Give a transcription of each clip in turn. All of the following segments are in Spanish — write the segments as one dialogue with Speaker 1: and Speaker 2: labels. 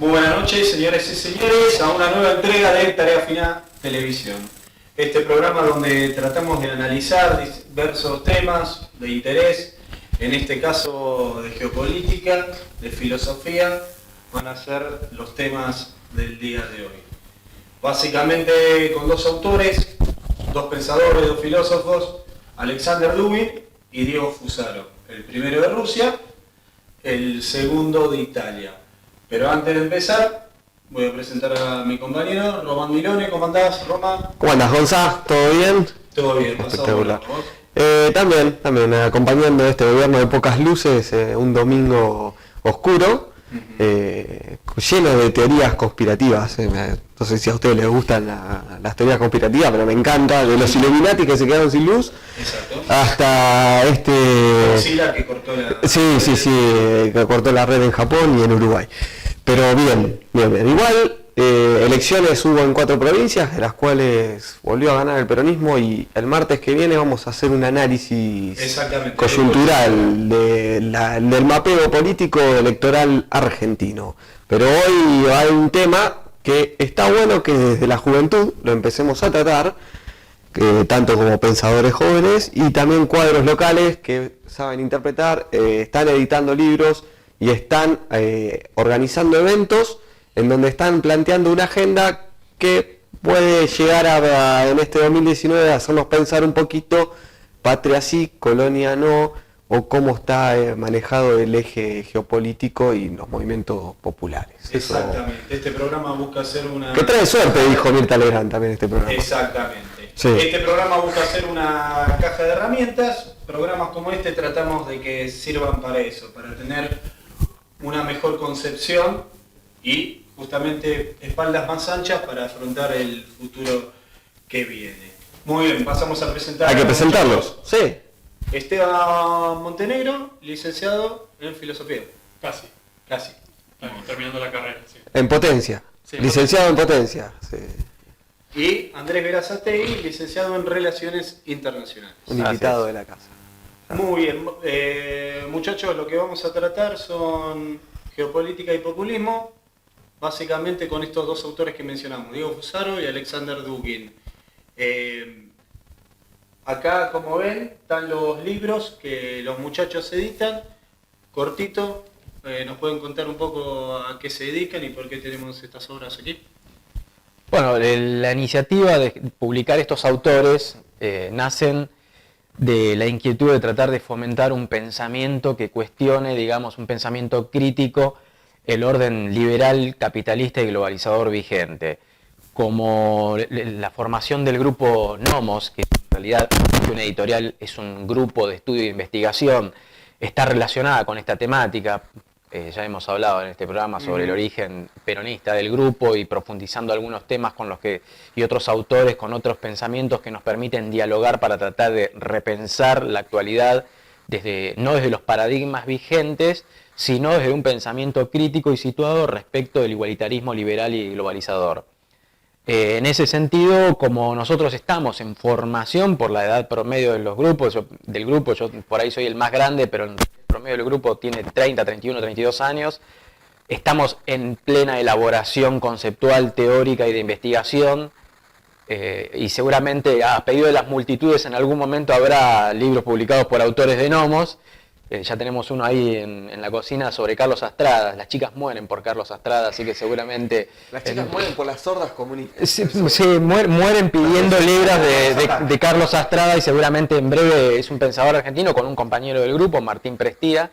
Speaker 1: Muy buenas noches, señores y señores, a una nueva entrega de Tarea Final Televisión. Este programa donde tratamos de analizar diversos temas de interés, en este caso de geopolítica, de filosofía, van a ser los temas del día de hoy. Básicamente con dos autores, dos pensadores, dos filósofos, Alexander Dugin y Diego Fusaro. El primero de Rusia, el segundo de Italia. Pero antes de empezar, voy a presentar a mi compañero, Román Milone. ¿Cómo andás, Román?
Speaker 2: ¿Cómo andás, Gonzá? ¿Todo bien?
Speaker 1: Todo bien,
Speaker 2: espectacular. También acompañando este gobierno de pocas luces, un domingo oscuro, lleno de teorías conspirativas. No sé si a ustedes les gustan las teorías conspirativas, pero me encanta, de los Illuminati que se quedaron sin luz. Exacto. Hasta
Speaker 1: Godzilla que cortó la...
Speaker 2: que cortó la red en Japón y en Uruguay. Pero bien. Igual, elecciones hubo en 4 provincias, de las cuales volvió a ganar el peronismo, y el martes que viene vamos a hacer un análisis coyuntural del mapeo político electoral argentino. Pero hoy hay un tema que está bueno que desde la juventud lo empecemos a tratar, tanto como pensadores jóvenes y también cuadros locales que saben interpretar, están editando libros y están organizando eventos en donde están planteando una agenda que puede llegar en este 2019 a hacernos pensar un poquito, patria sí, colonia no, o cómo está manejado el eje geopolítico y los movimientos populares.
Speaker 1: Exactamente, este programa busca hacer una...
Speaker 2: Que trae suerte, dijo Mirta Legrand también este programa.
Speaker 1: Exactamente.
Speaker 2: Sí.
Speaker 1: Este programa busca hacer una caja de herramientas. Programas como este tratamos de que sirvan para eso, para tener una mejor concepción y justamente espaldas más anchas para afrontar el futuro que viene. Muy bien, pasamos a presentar...
Speaker 2: Hay que presentarlos, sí.
Speaker 1: Esteban Montenegro, licenciado en Filosofía.
Speaker 3: Casi. Estamos terminando la carrera, sí.
Speaker 2: En potencia. Sí, licenciado en potencia. Sí.
Speaker 1: Y Andrés Berazategui, licenciado en Relaciones Internacionales.
Speaker 2: Un invitado de la casa.
Speaker 1: Muy bien. Muchachos, lo que vamos a tratar son geopolítica y populismo, básicamente con estos dos autores que mencionamos, Diego Fusaro y Alexander Dugin. Acá, como ven, están los libros que los muchachos editan, cortito. ¿Nos pueden contar un poco a qué se dedican y por qué tenemos estas obras aquí?
Speaker 4: Bueno, la iniciativa de publicar estos autores nacen de la inquietud de tratar de fomentar un pensamiento que cuestione, digamos, un pensamiento crítico, el orden liberal, capitalista y globalizador vigente. Como la formación del grupo Nomos, que en realidad una editorial es un grupo de estudio e investigación, está relacionada con esta temática. Ya hemos hablado en este programa sobre el origen peronista del grupo y profundizando algunos temas con los que, y otros autores con otros pensamientos que nos permiten dialogar para tratar de repensar la actualidad no desde los paradigmas vigentes, sino desde un pensamiento crítico y situado respecto del igualitarismo liberal y globalizador. En ese sentido, como nosotros estamos en formación por la edad promedio de los grupos, yo por ahí soy el más grande, pero el promedio del grupo tiene 30, 31, 32 años, estamos en plena elaboración conceptual, teórica y de investigación, y seguramente a pedido de las multitudes en algún momento habrá libros publicados por autores de Nomos. Ya tenemos uno ahí en la cocina sobre Carlos Astrada. Las chicas mueren por Carlos Astrada, así que seguramente...
Speaker 2: Las chicas mueren por las sordas comunistas.
Speaker 4: Sí, mueren pidiendo libros de Carlos Astrada, y seguramente en breve es un pensador argentino con un compañero del grupo, Martín Prestía,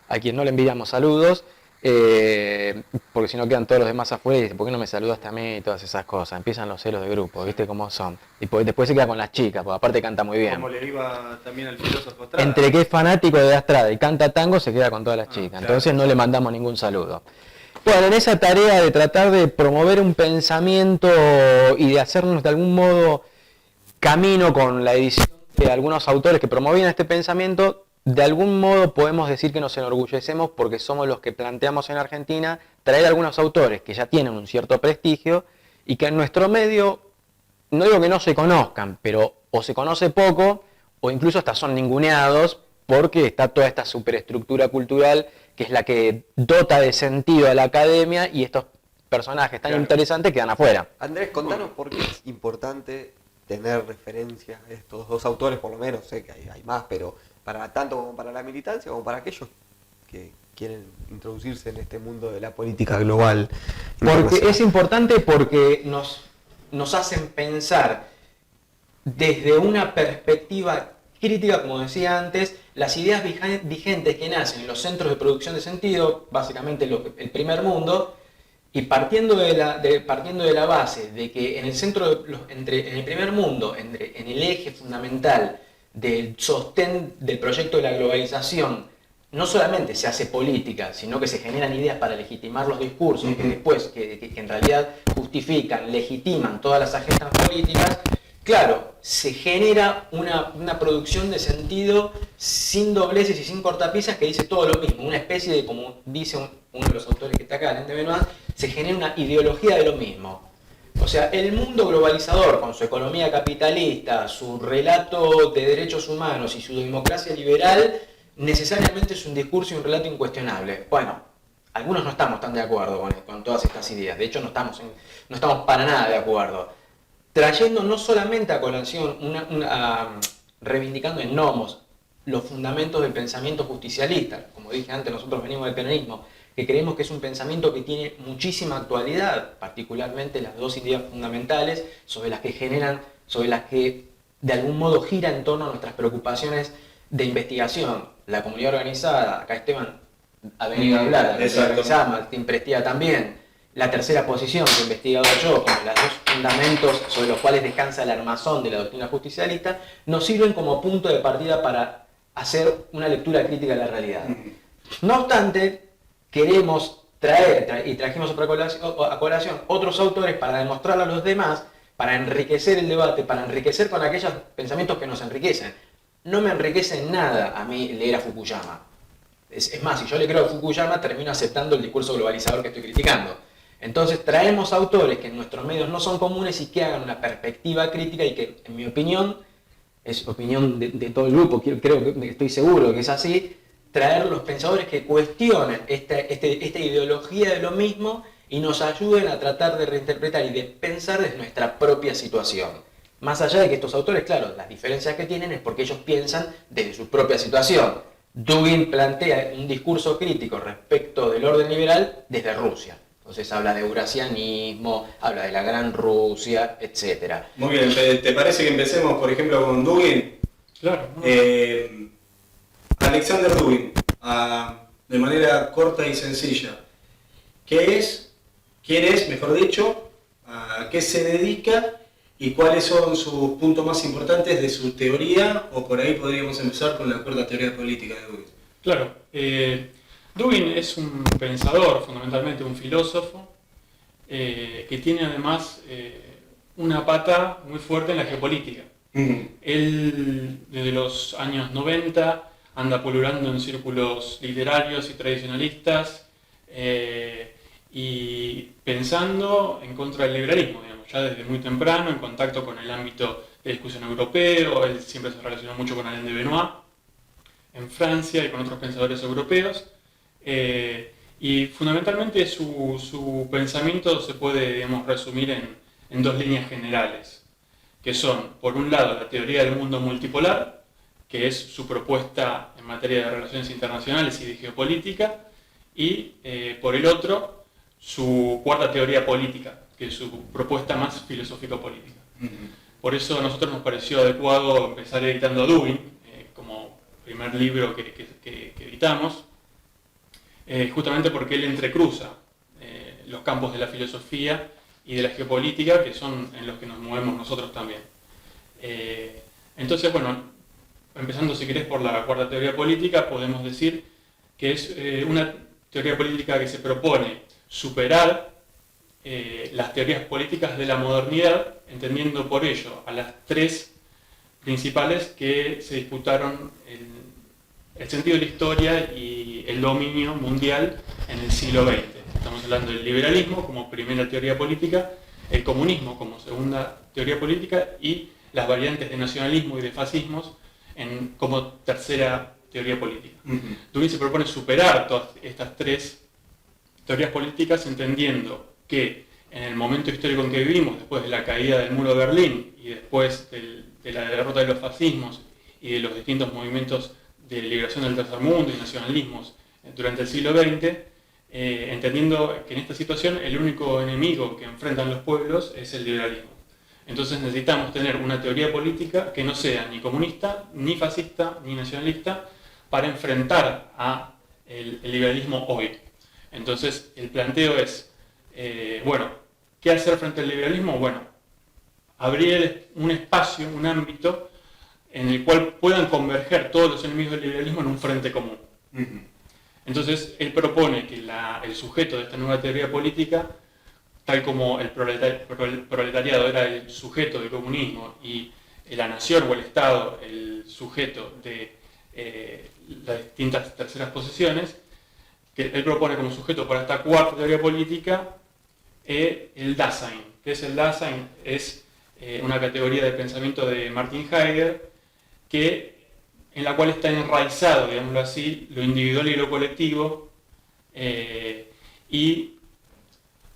Speaker 4: a quien no le enviamos saludos, porque si no quedan todos los demás afuera y dicen, ¿por qué no me saludaste a mí? Y todas esas cosas. Empiezan los celos de grupo, ¿viste cómo son? Y después se queda con las chicas, porque aparte canta muy bien.
Speaker 1: Como le iba también al filósofo Astrada.
Speaker 4: Entre que es fanático de Astrada y canta tango, se queda con todas las chicas. Claro. Entonces no le mandamos ningún saludo. Bueno, en esa tarea de tratar de promover un pensamiento y de hacernos de algún modo camino con la edición de algunos autores que promovían este pensamiento, de algún modo podemos decir que nos enorgullecemos porque somos los que planteamos en Argentina traer algunos autores que ya tienen un cierto prestigio y que en nuestro medio, no digo que no se conozcan, pero o se conoce poco o incluso hasta son ninguneados porque está toda esta superestructura cultural que es la que dota de sentido a la academia, y estos personajes tan
Speaker 1: Claro.
Speaker 4: interesantes quedan afuera.
Speaker 2: Andrés, contanos por qué es importante tener referencias a estos dos autores, por lo menos, sé que hay más, pero para tanto como para la militancia como para aquellos que quieren introducirse en este mundo de la política global.
Speaker 4: Porque es importante porque nos hacen pensar desde una perspectiva crítica, como decía antes, las ideas vigentes que nacen en los centros de producción de sentido, básicamente el primer mundo, y partiendo de la base de que en el centro, en el primer mundo, en el eje fundamental del sostén del proyecto de la globalización, no solamente se hace política, sino que se generan ideas para legitimar los discursos, que después, que en realidad justifican, legitiman todas las agendas políticas. Claro, se genera una producción de sentido sin dobleces y sin cortapisas que dice todo lo mismo, una especie de, como dice uno de los autores que está acá, Alain de Benoist, se genera una ideología de lo mismo. O sea, el mundo globalizador, con su economía capitalista, su relato de derechos humanos y su democracia liberal, necesariamente es un discurso y un relato incuestionable. Bueno, algunos no estamos tan de acuerdo con todas estas ideas, de hecho no estamos para nada de acuerdo. Trayendo no solamente a colación, reivindicando en nomos los fundamentos del pensamiento justicialista, como dije antes, nosotros venimos del peronismo, que creemos que es un pensamiento que tiene muchísima actualidad, particularmente las dos ideas fundamentales sobre las que de algún modo gira en torno a nuestras preocupaciones de investigación. La comunidad organizada, acá Esteban ha venido a hablar, la comunidad organizada, Martín Prestía también. La tercera posición que he investigado yo, como los dos fundamentos sobre los cuales descansa el armazón de la doctrina justicialista, nos sirven como punto de partida para hacer una lectura crítica de la realidad. No obstante, queremos traer, y trajimos a colación otros autores para demostrarlo a los demás, para enriquecer el debate, para enriquecer con aquellos pensamientos que nos enriquecen. No me enriquece en nada a mí leer a Fukuyama. Es más, si yo le creo a Fukuyama, termino aceptando el discurso globalizador que estoy criticando. Entonces traemos autores que en nuestros medios no son comunes y que hagan una perspectiva crítica y que, en mi opinión, es opinión de todo el grupo, estoy seguro que es así, traer los pensadores que cuestionen esta ideología de lo mismo y nos ayuden a tratar de reinterpretar y de pensar desde nuestra propia situación. Más allá de que estos autores, claro, las diferencias que tienen es porque ellos piensan desde su propia situación. Dugin plantea un discurso crítico respecto del orden liberal desde Rusia. Entonces habla de eurasianismo, habla de la Gran Rusia, etc.
Speaker 1: Muy bien, ¿te parece que empecemos, por ejemplo, con Dugin?
Speaker 3: Claro.
Speaker 1: Alexander Dugin, de manera corta y sencilla. ¿Qué es? ¿Quién es, mejor dicho? ¿A qué se dedica? ¿Y cuáles son sus puntos más importantes de su teoría? O por ahí podríamos empezar con la corta teoría política de Dugin.
Speaker 3: Claro. Dugin es un pensador, fundamentalmente un filósofo, que tiene además una pata muy fuerte en la geopolítica. Él, desde los años 90, anda pululando en círculos literarios y tradicionalistas y pensando en contra del liberalismo, digamos, ya desde muy temprano, en contacto con el ámbito de discusión europeo. Él siempre se relacionó mucho con Alain de Benoist en Francia y con otros pensadores europeos. Y fundamentalmente su pensamiento se puede, digamos, resumir en dos líneas generales, que son, por un lado, la teoría del mundo multipolar, que es su propuesta en materia de relaciones internacionales y de geopolítica, y por el otro, su cuarta teoría política, que es su propuesta más filosófico-política. Por eso a nosotros nos pareció adecuado empezar editando a Dugin, como primer libro que editamos, justamente porque él entrecruza los campos de la filosofía y de la geopolítica, que son en los que nos movemos nosotros también. Entonces, bueno, empezando si querés por la cuarta teoría política, podemos decir que es una teoría política que se propone superar las teorías políticas de la modernidad, entendiendo por ello a las tres principales que se disputaron el sentido de la historia y el dominio mundial en el siglo XX. Estamos hablando del liberalismo como primera teoría política, el comunismo como segunda teoría política y las variantes de nacionalismo y de fascismos como tercera teoría política. Dugin se propone superar todas estas tres teorías políticas entendiendo que en el momento histórico en que vivimos, después de la caída del muro de Berlín y después de la derrota de los fascismos y de los distintos movimientos de liberación del tercer mundo y nacionalismos durante el siglo XX, entendiendo que en esta situación el único enemigo que enfrentan los pueblos es el liberalismo. Entonces necesitamos tener una teoría política que no sea ni comunista, ni fascista, ni nacionalista, para enfrentar a el liberalismo hoy. Entonces el planteo es, ¿qué hacer frente al liberalismo? Bueno, abrir un espacio, un ámbito en el cual puedan converger todos los enemigos del liberalismo en un frente común. Entonces él propone que el sujeto de esta nueva teoría política, tal como el proletariado era el sujeto del comunismo y la nación o el Estado el sujeto de las distintas terceras posesiones, que él propone como sujeto para esta cuarta teoría política el Dasein. ¿Qué es el Dasein? Es una categoría de pensamiento de Martin Heidegger en la cual está enraizado, digámoslo así, lo individual y lo colectivo, y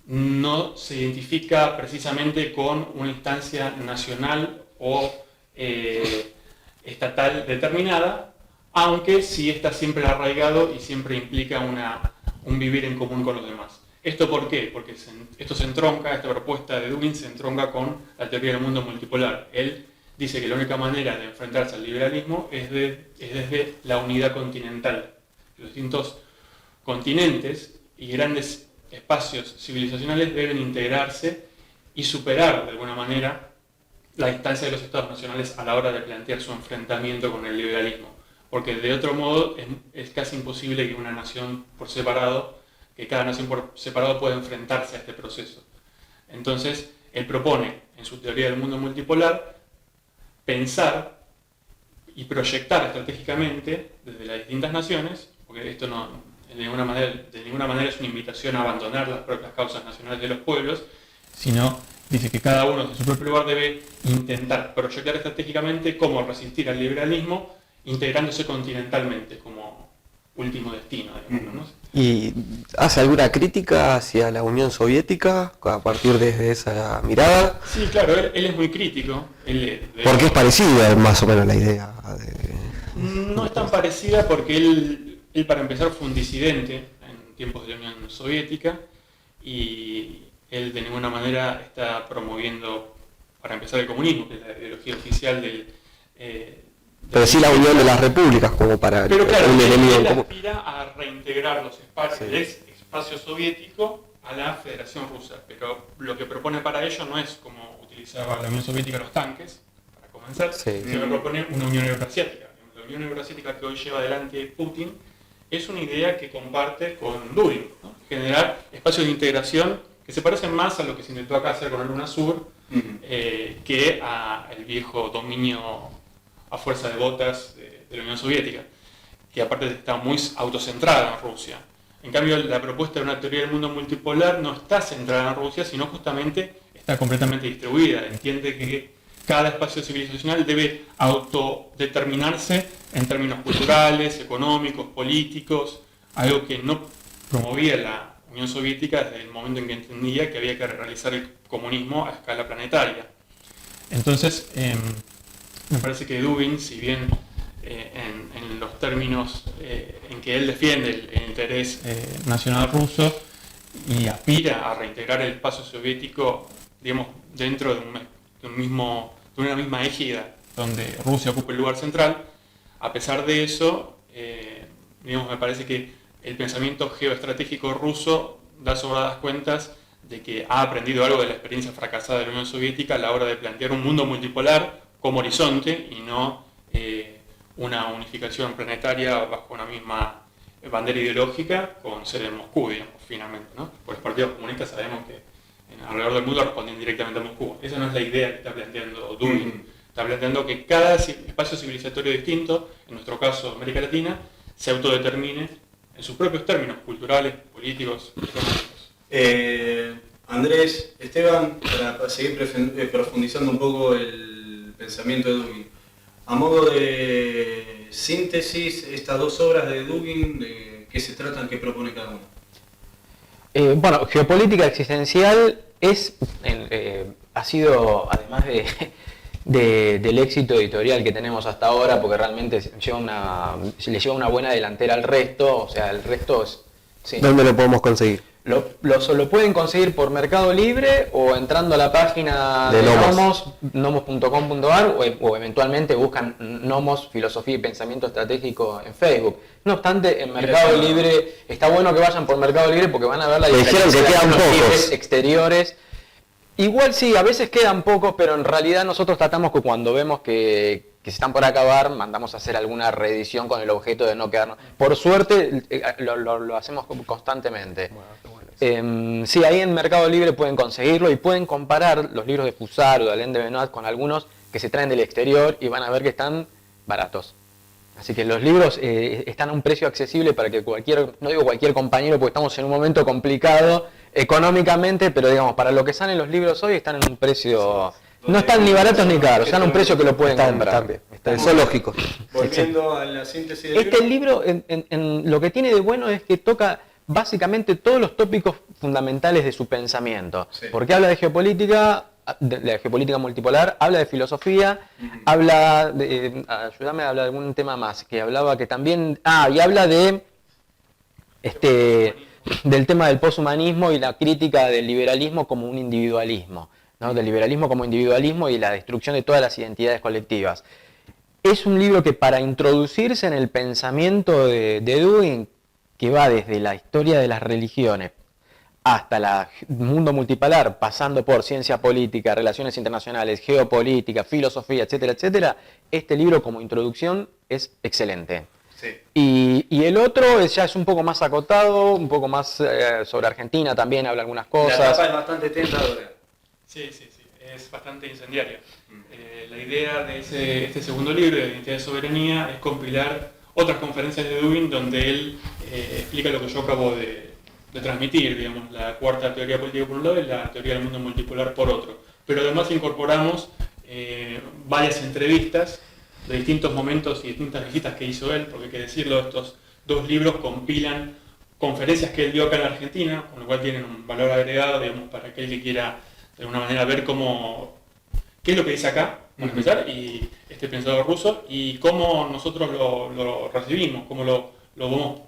Speaker 3: no se identifica precisamente con una instancia nacional o estatal determinada, aunque sí está siempre arraigado y siempre implica un vivir en común con los demás. ¿Esto por qué? Porque esto se entronca, esta propuesta de Dugin se entronca con la teoría del mundo multipolar. Él dice que la única manera de enfrentarse al liberalismo es desde la unidad continental. Los distintos continentes y grandes espacios civilizacionales deben integrarse y superar de alguna manera la instancia de los estados nacionales a la hora de plantear su enfrentamiento con el liberalismo. Porque de otro modo es casi imposible que una nación por separado, que cada nación por separado pueda enfrentarse a este proceso. Entonces, él propone, en su teoría del mundo multipolar, pensar y proyectar estratégicamente desde las distintas naciones, porque esto de ninguna manera es una invitación a abandonar las propias causas nacionales de los pueblos, sino dice que cada uno de su propio lugar debe intentar proyectar estratégicamente cómo resistir al liberalismo, integrándose continentalmente como último destino, digamos, ¿no?
Speaker 2: ¿Y hace alguna crítica hacia la Unión Soviética a partir de esa mirada?
Speaker 3: Sí, claro, él es muy crítico.
Speaker 2: Porque es parecida más o menos la idea.
Speaker 3: No es tan parecida porque él para empezar fue un disidente en tiempos de la Unión Soviética y él de ninguna manera está promoviendo, para empezar, el comunismo, que es la ideología oficial del...
Speaker 2: pero sí la unión de las repúblicas como para
Speaker 3: pero claro,
Speaker 2: un enemigo
Speaker 3: él
Speaker 2: común.
Speaker 3: aspira a reintegrar los espacios
Speaker 2: Sí.
Speaker 3: del espacio soviético a la Federación Rusa, pero lo que propone para ello no es como utilizaba la Unión Soviética los tanques, para comenzar,
Speaker 2: Sí.
Speaker 3: sino que propone una Unión Euroasiática. La Unión Euroasiática que hoy lleva adelante Putin es una idea que comparte con Dugin, ¿no? Generar espacios de integración que se parecen más a lo que se intentó acá hacer con el UNASUR que al viejo dominio a fuerza de botas de la Unión Soviética, que aparte está muy autocentrada en Rusia. En cambio, la propuesta de una teoría del mundo multipolar no está centrada en Rusia, sino justamente está completamente distribuida. Entiende que cada espacio civilizacional debe autodeterminarse en términos culturales, económicos, políticos, algo que no promovía la Unión Soviética desde el momento en que entendía que había que realizar el comunismo a escala planetaria. Entonces, me parece que Dugin, si bien en los términos en que él defiende el interés nacional ruso y aspira a reintegrar el espacio soviético, digamos, dentro de una misma égida donde Rusia ocupa el lugar central, a pesar de eso, digamos, me parece que el pensamiento geoestratégico ruso da sobradas cuentas de que ha aprendido algo de la experiencia fracasada de la Unión Soviética a la hora de plantear un mundo multipolar como horizonte y no una unificación planetaria bajo una misma bandera ideológica con sede en Moscú, digamos, finalmente, ¿no? Porque los partidos comunistas sabemos que alrededor del mundo responden directamente a Moscú. Esa no es la idea que está planteando Dugin. Está planteando que cada espacio civilizatorio distinto, en nuestro caso América Latina, se autodetermine en sus propios términos culturales, políticos, económicos.
Speaker 1: Andrés, Esteban, para seguir profundizando un poco el pensamiento de Dugin, a modo de síntesis, estas dos obras de Dugin, ¿de qué se tratan, qué propone cada uno?
Speaker 4: Bueno, geopolítica existencial ha sido, además del éxito editorial que tenemos hasta ahora, porque realmente le lleva una buena delantera al resto, o sea, el resto es... Sí.
Speaker 2: ¿Dónde lo podemos conseguir?
Speaker 4: Lo pueden conseguir por Mercado Libre o entrando a la página de Nomos, nomos.com.ar o eventualmente buscan Nomos, Filosofía y Pensamiento Estratégico en Facebook. No obstante, en Mercado Libre, está bueno que vayan por Mercado Libre porque van a ver la diferencia de los libros exteriores. Igual sí, a veces quedan pocos, pero en realidad nosotros tratamos que cuando vemos que se están por acabar, mandamos a hacer alguna reedición con el objeto de no quedarnos. Por suerte lo hacemos constantemente. Sí, ahí en Mercado Libre pueden conseguirlo y pueden comparar los libros de Fusaro, de Alain de Benoist con algunos que se traen del exterior y van a ver que están baratos. Así que los libros están a un precio accesible para que no digo cualquier compañero porque estamos en un momento complicado económicamente, pero digamos, para lo que salen los libros hoy están en un precio... No están ni baratos ni caros, están a un precio que lo pueden comprar.
Speaker 2: Son lógicos.
Speaker 1: Volviendo a la síntesis del
Speaker 4: Este libro, lo que tiene de bueno es que toca básicamente todos los tópicos fundamentales de su pensamiento. Sí. Porque habla de geopolítica, de la geopolítica multipolar, habla de filosofía, habla de... ayúdame a hablar de algún tema más, que hablaba que también... y habla de... del tema del poshumanismo y la crítica del liberalismo como un individualismo, ¿no? Del liberalismo como individualismo y la destrucción de todas las identidades colectivas. Es un libro que para introducirse en el pensamiento de Dugin, que va desde la historia de las religiones hasta el mundo multipolar, pasando por ciencia política, relaciones internacionales, geopolítica, filosofía, etcétera, etcétera, este libro como introducción es excelente. Sí. Y el otro ya es un poco más acotado, un poco más sobre Argentina también, habla algunas cosas.
Speaker 1: La tapa es bastante tentadora.
Speaker 3: Sí, es bastante incendiaria. La idea de este segundo libro, de Identidad y Soberanía, es compilar otras conferencias de Dugin donde él explica lo que yo acabo de transmitir, digamos, la cuarta teoría política por un lado y la teoría del mundo multipolar por otro. Pero además incorporamos varias entrevistas de distintos momentos y distintas visitas que hizo él, porque hay que decirlo, estos dos libros compilan conferencias que él dio acá en Argentina, con lo cual tienen un valor agregado, digamos, para aquel que quiera de alguna manera ver qué es lo que dice acá, para empezar, y este pensador ruso, y cómo nosotros lo recibimos, cómo lo vamos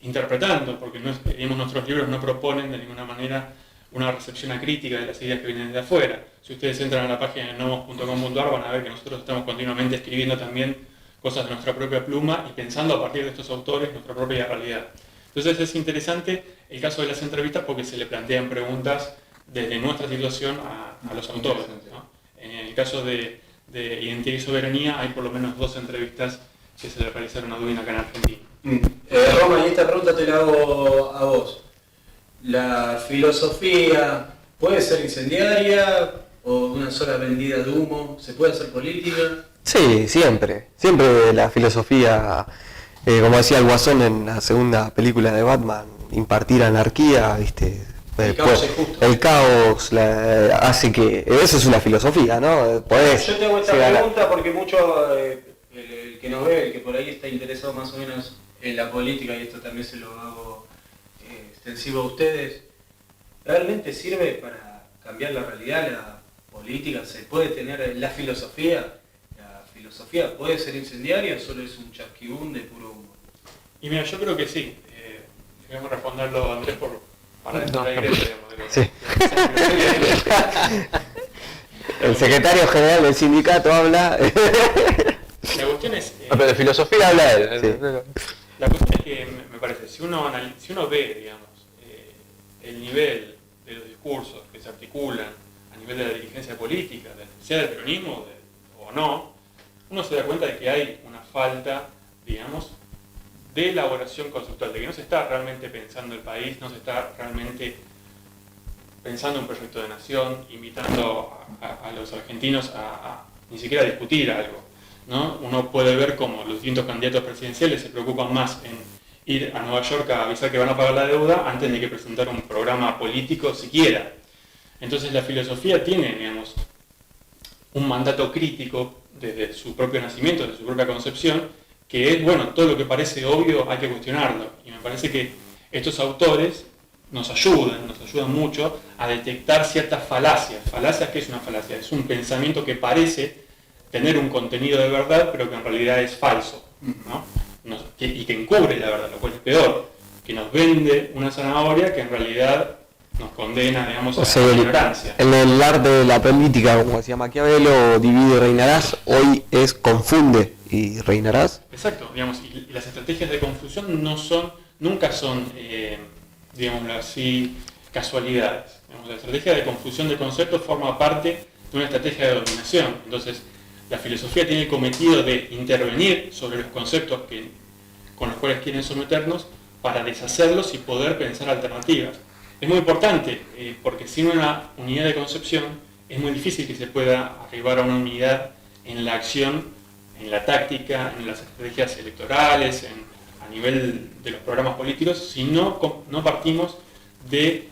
Speaker 3: interpretando, porque digamos, nuestros libros no proponen de ninguna manera una recepción acrítica de las ideas que vienen de afuera. Si ustedes entran a la página de nomos.com.ar van a ver que nosotros estamos continuamente escribiendo también cosas de nuestra propia pluma y pensando a partir de estos autores nuestra propia realidad. Entonces es interesante el caso de las entrevistas porque se le plantean preguntas desde nuestra situación a los autores, ¿no? En el caso de Identidad y Soberanía hay por lo menos 2 entrevistas que se le realizaron a Dugin acá en Argentina.
Speaker 1: Roma, y esta pregunta te la hago a vos. ¿La filosofía puede ser incendiaria o una sola vendida de humo? ¿Se puede hacer política?
Speaker 2: Sí, siempre. Siempre la filosofía, como decía el Guasón en la segunda película de Batman, impartir anarquía, ¿viste?
Speaker 1: El caos es justo.
Speaker 2: El caos hace que... Eso es una filosofía, ¿no?
Speaker 1: Yo te hago esta pregunta porque mucho el que nos ve, el que por ahí está interesado más o menos en la política, y esto también se lo hago extensivo a ustedes, ¿realmente sirve para cambiar la realidad, la política? ¿Se puede tener la filosofía? ¿La filosofía puede ser incendiaria o solo es un chasquibún de puro humo?
Speaker 3: Y mira, yo creo que sí. Debemos responderlo, Andrés, para dentro de la iglesia, digamos.
Speaker 2: Sí. El secretario general del sindicato habla...
Speaker 3: La cuestión es...
Speaker 4: pero de filosofía habla él.
Speaker 3: Sí. La cuestión es que me parece, si uno ve, digamos, el nivel de los discursos que se articulan a nivel de la dirigencia política, sea del peronismo o no, uno se da cuenta de que hay una falta, digamos, de elaboración conceptual, de que no se está realmente pensando el país, no se está realmente pensando un proyecto de nación, invitando a los argentinos a ni siquiera discutir algo, ¿no? Uno puede ver cómo los distintos candidatos presidenciales se preocupan más en ir a Nueva York a avisar que van a pagar la deuda antes de que presentar un programa político siquiera. Entonces la filosofía tiene, digamos, un mandato crítico desde su propio nacimiento, desde su propia concepción, que es, bueno, todo lo que parece obvio hay que cuestionarlo. Y me parece que estos autores nos ayudan mucho a detectar ciertas falacias. ¿Falacias? ¿Qué es una falacia? Es un pensamiento que parece tener un contenido de verdad, pero que en realidad es falso, ¿no? Y que encubre la verdad, lo cual es peor, que nos vende una zanahoria que en realidad nos condena, digamos, a la ignorancia.
Speaker 2: En el arte de la política, como decía Maquiavelo, divide y reinarás, hoy es confunde y reinarás.
Speaker 3: Exacto, digamos, y las estrategias de confusión nunca son, digámoslo así, casualidades. Digamos, la estrategia de confusión de conceptos forma parte de una estrategia de dominación. Entonces, la filosofía tiene el cometido de intervenir sobre los conceptos con los cuales quieren someternos para deshacerlos y poder pensar alternativas. Es muy importante, porque sin una unidad de concepción es muy difícil que se pueda arribar a una unidad en la acción, en la táctica, en las estrategias electorales, a nivel de los programas políticos, si no partimos de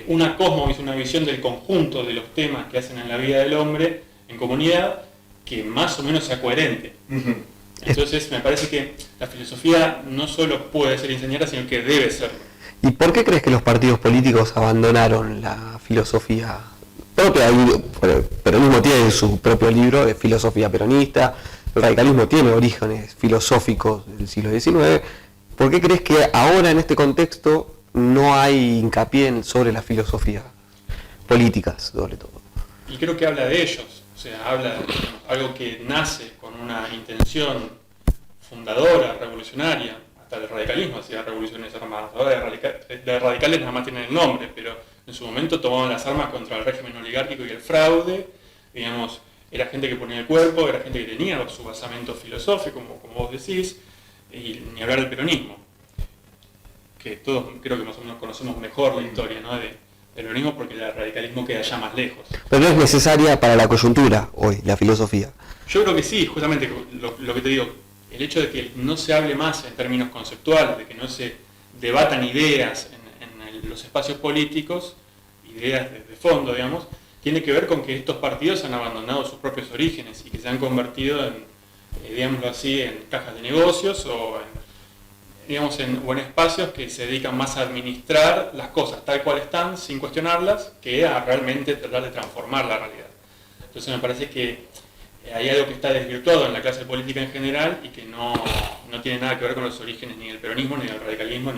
Speaker 3: una cosmovisión, una visión del conjunto de los temas que hacen en la vida del hombre en comunidad, que más o menos sea coherente. Entonces me parece que la filosofía no solo puede ser enseñada, sino que debe serlo.
Speaker 2: ¿Y por qué crees que los partidos políticos abandonaron la filosofía propia? El peronismo tiene su propio libro de filosofía peronista, el radicalismo tiene orígenes filosóficos del siglo XIX. ¿Por qué crees que ahora en este contexto no hay hincapié sobre las filosofías políticas, sobre todo?
Speaker 3: Y creo que habla de ellos, o sea, habla de algo que nace con una intención fundadora, revolucionaria, hasta el radicalismo hacía revoluciones armadas. Ahora de radicales nada más tienen el nombre, pero en su momento tomaban las armas contra el régimen oligárquico y el fraude, digamos, era gente que ponía el cuerpo, era gente que tenía su basamento filosófico, como vos decís, y ni hablar del peronismo, que todos creo que más o menos conocemos mejor la historia, ¿no? del peronismo, porque el radicalismo queda ya más lejos.
Speaker 2: Pero no es necesaria para la coyuntura hoy, la filosofía.
Speaker 3: Yo creo que sí, justamente lo que te digo, el hecho de que no se hable más en términos conceptuales, de que no se debatan ideas en los espacios políticos, ideas de fondo, digamos, tiene que ver con que estos partidos han abandonado sus propios orígenes y que se han convertido en, digámoslo así, en cajas de negocios o en espacios que se dedican más a administrar las cosas tal cual están, sin cuestionarlas, que a realmente tratar de transformar la realidad. Entonces me parece que hay algo que está desvirtuado en la clase política en general y que no tiene nada que ver con los orígenes ni del peronismo, ni del radicalismo,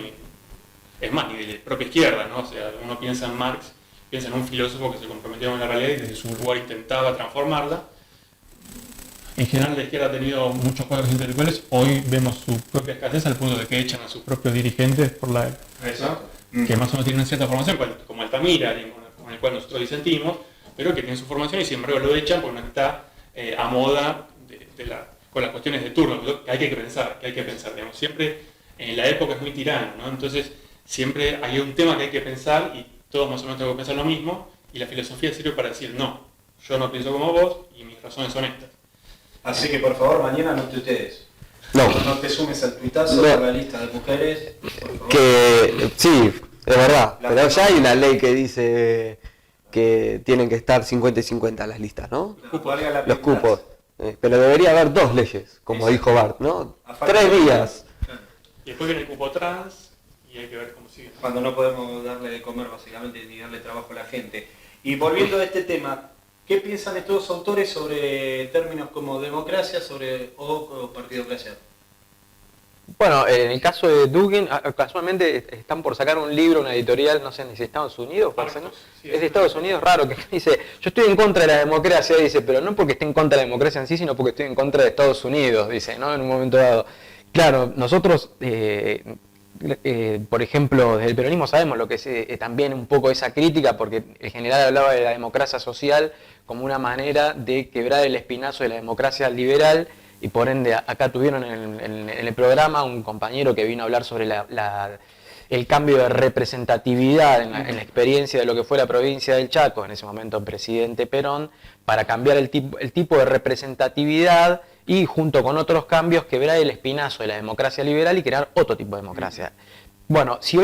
Speaker 3: es más, ni de la propia izquierda, ¿no? O sea, uno piensa en Marx, piensa en un filósofo que se comprometió con la realidad y desde su lugar intentaba transformarla. En general la izquierda ha tenido muchos cuadros intelectuales, hoy vemos su propia escasez al punto de que echan a sus propios dirigentes por que más o menos tienen cierta formación, como Altamira, con el cual nosotros disentimos, pero que tiene su formación y sin embargo lo echan porque no está a moda con las cuestiones de turno, que hay que pensar, digamos. Siempre en la época es muy tirano, ¿no? Entonces siempre hay un tema que hay que pensar y todos más o menos tenemos que pensar lo mismo, y la filosofía sirve para decir, no, yo no pienso como vos y mis razones son estas.
Speaker 1: Así que por favor, mañana no tuitees.
Speaker 2: No.
Speaker 1: No te sumes al tuitazo de la lista de mujeres, por favor.
Speaker 2: Que sí, es verdad, pero ya hay una ley que dice que tienen que estar 50 y 50 las listas, ¿no? Los cupos. Pero debería haber 2 leyes, como dijo Bart, ¿no? 3 días.
Speaker 3: Y después viene el cupo trans y hay que ver cómo sigue.
Speaker 1: Cuando no podemos darle de comer básicamente ni darle trabajo a la gente. Y volviendo a este tema, ¿qué piensan estos autores sobre términos como democracia o partidocracia?
Speaker 4: Bueno, en el caso de Dugin, casualmente están por sacar un libro, una editorial, no sé si de Estados Unidos, parece, ¿no?
Speaker 3: Sí,
Speaker 4: es de Estados Unidos, raro, que dice, yo estoy en contra de la democracia, dice, pero no porque esté en contra de la democracia en sí, sino porque estoy en contra de Estados Unidos, dice, ¿no? En un momento dado. Claro, nosotros, por ejemplo, desde el peronismo sabemos lo que es también un poco esa crítica, porque el general hablaba de la democracia social como una manera de quebrar el espinazo de la democracia liberal. Y por ende, acá tuvieron en el programa un compañero que vino a hablar sobre el cambio de representatividad en la experiencia de lo que fue la provincia del Chaco, en ese momento presidente Perón, para cambiar el tipo de representatividad y junto con otros cambios quebrar el espinazo de la democracia liberal y crear otro tipo de democracia. Bueno, si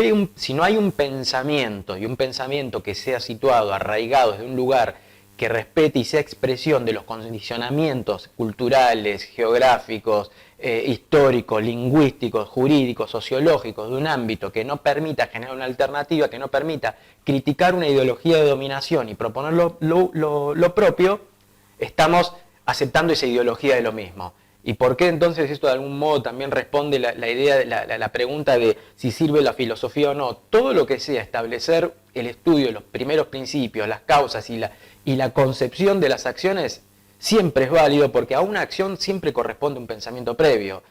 Speaker 4: no hay un pensamiento y un pensamiento que sea situado, arraigado desde un lugar que respete y sea expresión de los condicionamientos culturales, geográficos, históricos, lingüísticos, jurídicos, sociológicos de un ámbito que no permita generar una alternativa, que no permita criticar una ideología de dominación y proponer lo propio, estamos aceptando esa ideología de lo mismo. ¿Y por qué entonces esto de algún modo también responde la idea, la pregunta de si sirve la filosofía o no? Todo lo que sea establecer el estudio de los primeros principios, las causas y la concepción de las acciones siempre es válido, porque a una acción siempre corresponde un pensamiento previo.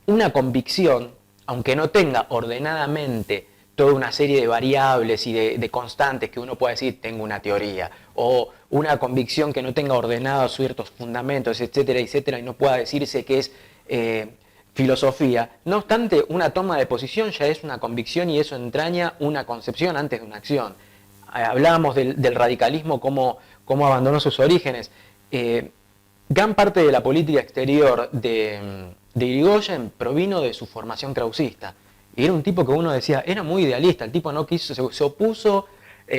Speaker 4: Una convicción, aunque no tenga ordenadamente toda una serie de variables y de constantes que uno pueda decir, tengo una teoría, o una convicción que no tenga ordenados ciertos fundamentos, etcétera, etcétera, y no pueda decirse que es filosofía. No obstante, una toma de posición ya es una convicción y eso entraña una concepción antes de una acción. Hablábamos del radicalismo, cómo abandonó sus orígenes. Gran parte de la política exterior de Irigoyen provino de su formación krausista. Y era un tipo que uno decía, era muy idealista, el tipo no quiso, se opuso,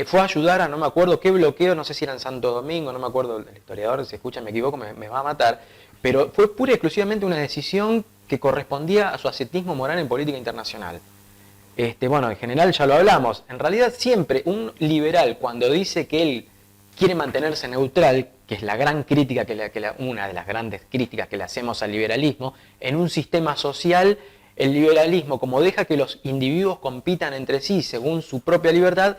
Speaker 4: fue a ayudar a no me acuerdo qué bloqueo, no sé si era en Santo Domingo, no me acuerdo, el historiador, si escucha me equivoco, me va a matar, pero fue pura y exclusivamente una decisión que correspondía a su ascetismo moral en política internacional. Bueno, en general ya lo hablamos, en realidad siempre un liberal cuando dice que él quiere mantenerse neutral, que es la gran crítica, una de las grandes críticas que le hacemos al liberalismo, en un sistema social, el liberalismo, como deja que los individuos compitan entre sí según su propia libertad,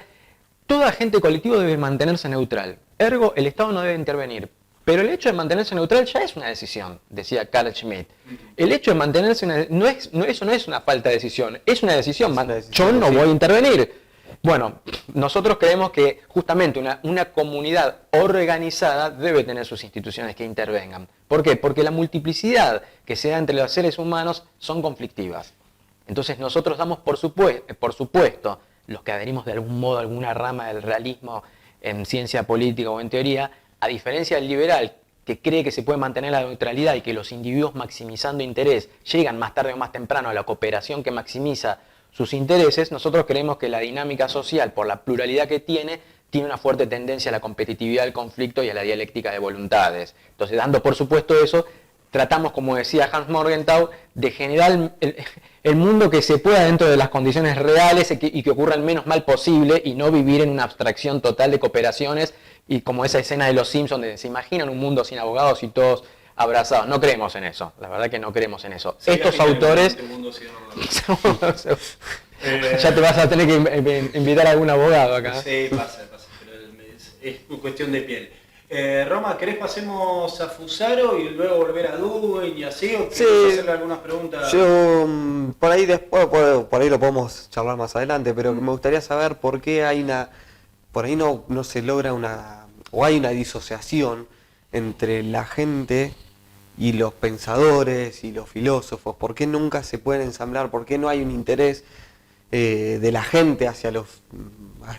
Speaker 4: todo agente colectivo debe mantenerse neutral. Ergo, el Estado no debe intervenir. Pero el hecho de mantenerse neutral ya es una decisión, decía Carl Schmitt. El hecho de mantenerse eso no es una falta de decisión, es una decisión. Yo no voy a intervenir. Bueno, nosotros creemos que justamente una comunidad organizada debe tener sus instituciones que intervengan. ¿Por qué? Porque la multiplicidad que se da entre los seres humanos son conflictivas. Entonces nosotros damos por supuesto, los que adherimos de algún modo a alguna rama del realismo en ciencia política o en teoría, a diferencia del liberal que cree que se puede mantener la neutralidad y que los individuos maximizando interés llegan más tarde o más temprano a la cooperación que maximiza sus intereses, nosotros creemos que la dinámica social, por la pluralidad que tiene una fuerte tendencia a la competitividad del conflicto y a la dialéctica de voluntades. Entonces, dando por supuesto eso, tratamos, como decía Hans Morgenthau, de generar el mundo que se pueda dentro de las condiciones reales y que ocurra el menos mal posible y no vivir en una abstracción total de cooperaciones y como esa escena de Los Simpsons donde se imaginan un mundo sin abogados y todos abrazados. No creemos en eso, la verdad que no creemos en eso.
Speaker 1: Sí,
Speaker 4: estos autores... Ya te vas a tener que invitar a algún abogado acá.
Speaker 1: Sí, pasa, pero es cuestión de piel. Roma, ¿querés pasemos a Fusaro y luego volver a Duin y así? ¿O querés hacerle algunas preguntas?
Speaker 2: Yo por ahí después, por ahí lo podemos charlar más adelante, pero me gustaría saber por qué por ahí no se logra o hay una disociación entre la gente y los pensadores y los filósofos. ¿Por qué nunca se pueden ensamblar? ¿Por qué no hay un interés de la gente hacia los...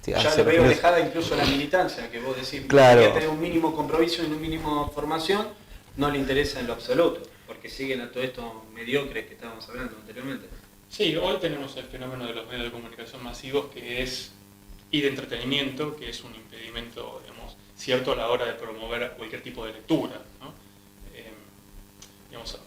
Speaker 1: Ya lo veo alejada incluso la militancia, que vos decís,
Speaker 2: claro,
Speaker 1: que tener un mínimo compromiso y un mínimo formación, no le interesa en lo absoluto, porque siguen a todo esto mediocres que estábamos hablando anteriormente.
Speaker 3: Sí, hoy tenemos el fenómeno de los medios de comunicación masivos y de entretenimiento, que es un impedimento, digamos, cierto a la hora de promover cualquier tipo de lectura, ¿no? Digamos,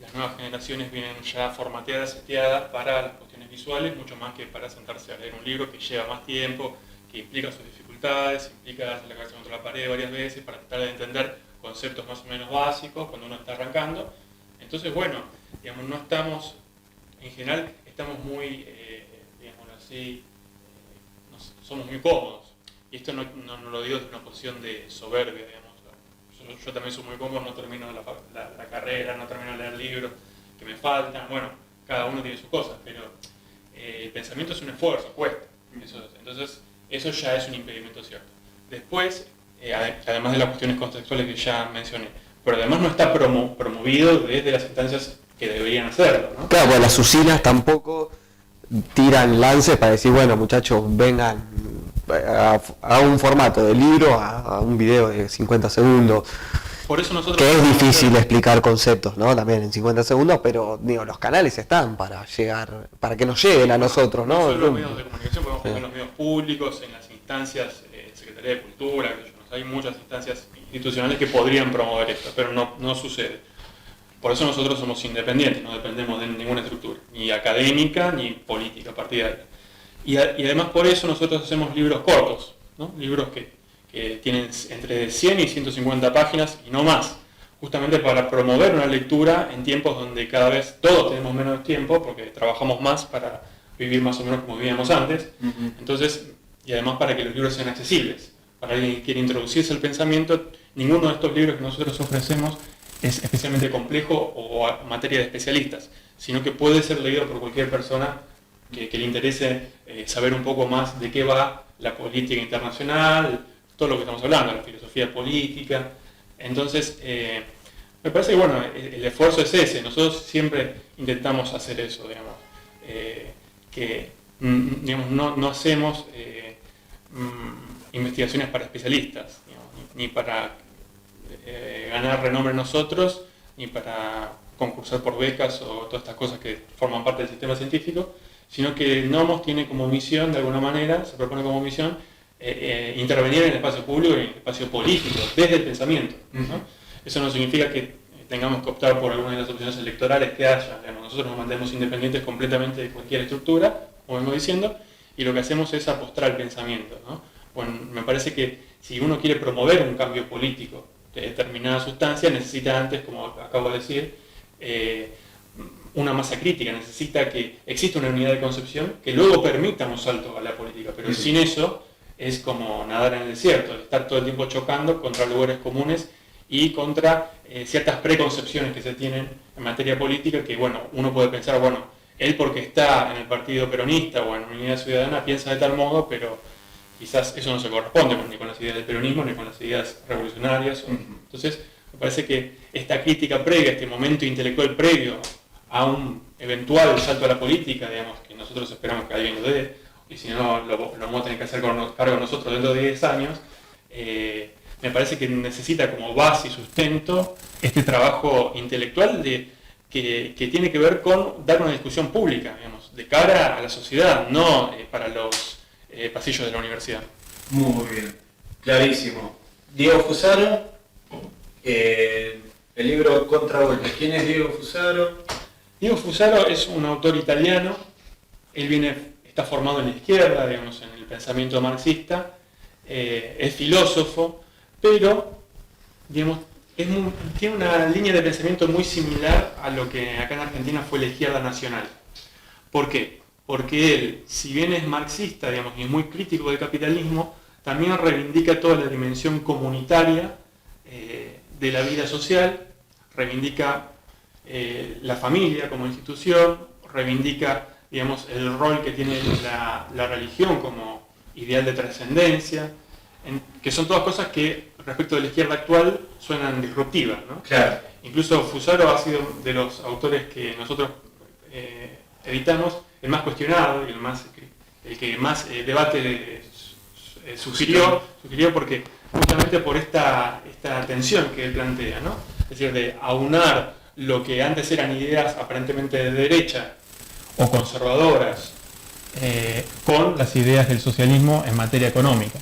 Speaker 3: las nuevas generaciones vienen ya formateadas, seteadas para las cuestiones visuales, mucho más que para sentarse a leer un libro que lleva más tiempo, que implica sus dificultades, implica hacer la cabeza contra la pared varias veces para tratar de entender conceptos más o menos básicos cuando uno está arrancando. Entonces, bueno, digamos, no estamos, en general, estamos muy, digamos así, somos muy cómodos. Y esto no lo digo desde una posición de soberbia, digamos. Yo también soy muy cómodo, no termino la carrera, no termino de leer libros que me faltan. Bueno, cada uno tiene sus cosas, pero el pensamiento es un esfuerzo, cuesta. Entonces, eso ya es un impedimento cierto. Después, además de las cuestiones contextuales que ya mencioné, pero además no está promovido desde las instancias que deberían hacerlo, ¿no?
Speaker 2: Claro, pues las usinas tampoco tiran lances para decir, bueno, muchachos, vengan a un formato de libro, a un video de 50 segundos.
Speaker 3: Por eso nosotros
Speaker 2: que es difícil explicar conceptos, ¿no? También en 50 segundos, pero digo, los canales están para que nos lleguen a nosotros, ¿no?
Speaker 3: No solo los medios de comunicación, podemos poner en los medios públicos, en las instancias, Secretaría de Cultura, no Hay muchas instancias institucionales que podrían promover esto, pero no sucede. Por eso nosotros somos independientes, no dependemos de ninguna estructura, ni académica ni política partidaria. Y además por eso nosotros hacemos libros cortos, ¿no? Libros que tienen entre 100 y 150 páginas y no más, justamente para promover una lectura en tiempos donde cada vez todos tenemos menos tiempo, porque trabajamos más para vivir más o menos como vivíamos antes. Entonces, y además para que los libros sean accesibles. Para alguien que quiere introducirse al pensamiento, ninguno de estos libros que nosotros ofrecemos es especialmente complejo o a materia de especialistas, sino que puede ser leído por cualquier persona que le interese saber un poco más de qué va la política internacional, todo lo que estamos hablando, la filosofía política. Entonces, me parece que bueno, el esfuerzo es ese. Nosotros siempre intentamos hacer eso, digamos, que digamos, no hacemos investigaciones para especialistas, digamos, ni para ganar renombre nosotros, ni para concursar por becas o todas estas cosas que forman parte del sistema científico, sino que Nomos tiene como misión, de alguna manera, se propone como misión, intervenir en el espacio público y en el espacio político, desde el pensamiento, ¿no? Eso no significa que tengamos que optar por alguna de las opciones electorales que haya. Nosotros nos mantenemos independientes completamente de cualquier estructura, como vengo diciendo, y lo que hacemos es apostar al pensamiento, ¿no? Bueno, me parece que si uno quiere promover un cambio político de determinada sustancia, necesita antes, como acabo de decir, una masa crítica, necesita que exista una unidad de concepción que luego permita un salto a la política, pero sin eso es como nadar en el desierto, estar todo el tiempo chocando contra lugares comunes y contra ciertas preconcepciones que se tienen en materia política, que bueno, uno puede pensar, bueno, él porque está en el partido peronista o en Unidad Ciudadana piensa de tal modo, pero quizás eso no se corresponde ni con las ideas del peronismo ni con las ideas revolucionarias. Entonces, me parece que esta crítica previa, este momento intelectual previo a un eventual salto a la política, digamos, que nosotros esperamos que alguien lo dé, y si no, lo vamos a tener que hacer cargo nosotros dentro de 10 años, me parece que necesita como base y sustento este trabajo intelectual que tiene que ver con dar una discusión pública, digamos, de cara a la sociedad, no para los pasillos de la universidad.
Speaker 1: Muy bien, clarísimo. Diego Fusaro, el libro Contragolpe. ¿Quién es Diego Fusaro?
Speaker 3: Diego Fusaro es un autor italiano. Él está formado en la izquierda, digamos, en el pensamiento marxista, es filósofo, pero digamos, tiene una línea de pensamiento muy similar a lo que acá en Argentina fue la izquierda nacional. ¿Por qué? Porque él, si bien es marxista, digamos, y es muy crítico del capitalismo, también reivindica toda la dimensión comunitaria de la vida social, reivindica la familia como institución, reivindica, digamos, el rol que tiene la religión como ideal de trascendencia, que son todas cosas que respecto de la izquierda actual suenan disruptivas, ¿no? Claro. Incluso Fusaro ha sido de los autores que nosotros editamos el más cuestionado y el que más debate sugirió porque justamente por esta tensión que él plantea, ¿no? Es decir, de aunar lo que antes eran ideas aparentemente de derecha o conservadoras con las ideas del socialismo en materia económica.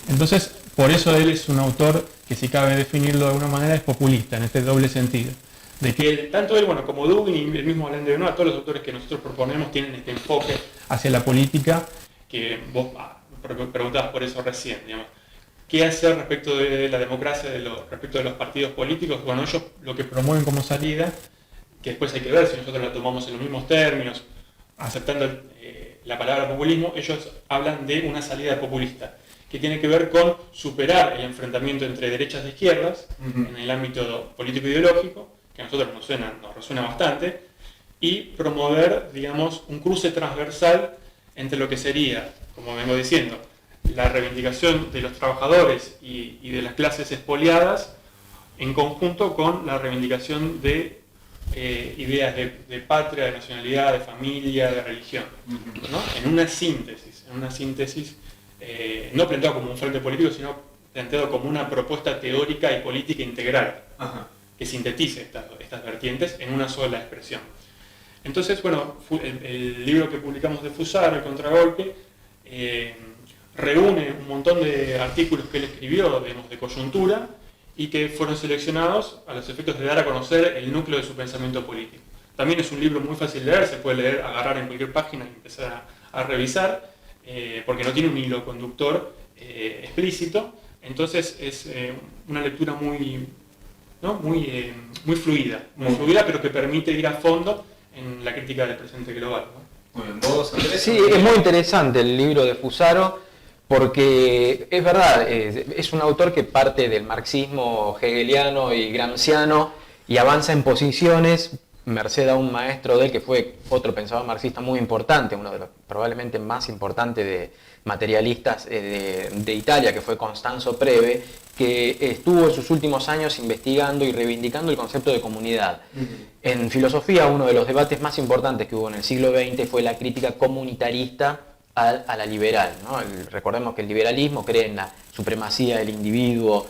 Speaker 3: Entonces, por eso él es un autor que, si cabe definirlo de alguna manera, es populista, en este doble sentido. De que tanto él, bueno, como Dugin y el mismo Alain de Benoist, todos los autores que nosotros proponemos tienen este enfoque hacia la política, que vos preguntabas por eso recién, digamos. ¿Qué hacer respecto de la democracia, respecto de los partidos políticos? Bueno, ellos lo que promueven como salida, que después hay que ver si nosotros la tomamos en los mismos términos, aceptando la palabra populismo, ellos hablan de una salida populista, que tiene que ver con superar el enfrentamiento entre derechas e izquierdas en el ámbito político-ideológico, que a nosotros nos resuena bastante, y promover, digamos, un cruce transversal entre lo que sería, como vengo diciendo, la reivindicación de los trabajadores y de las clases expoliadas, en conjunto con la reivindicación de ideas de patria, de nacionalidad, de familia, de religión, ¿no? En una síntesis, no planteado como un frente político, sino planteado como una propuesta teórica y política integral, que sintetice estas vertientes en una sola expresión. Entonces, bueno, el libro que publicamos de Fusaro, El Contragolpe, reúne un montón de artículos que él escribió, digamos, de coyuntura, y que fueron seleccionados a los efectos de dar a conocer el núcleo de su pensamiento político. También es un libro muy fácil de leer, se puede leer, agarrar en cualquier página y empezar a revisar, porque no tiene un hilo conductor explícito, entonces es una lectura muy, ¿no? muy fluida, pero que permite ir a fondo en la crítica del presente global, ¿no?
Speaker 1: Muy bien, ¿vos, Andrés?
Speaker 4: Sí, es muy interesante el libro de Fusaro, porque es verdad, es un autor que parte del marxismo hegeliano y gramsciano y avanza en posiciones, merced a un maestro de él que fue otro pensador marxista muy importante, uno de los probablemente más importantes de materialistas de Italia, que fue Constanzo Preve, que estuvo en sus últimos años investigando y reivindicando el concepto de comunidad. En filosofía, uno de los debates más importantes que hubo en el siglo XX fue la crítica comunitarista a la liberal, ¿no? Recordemos que el liberalismo cree en la supremacía del individuo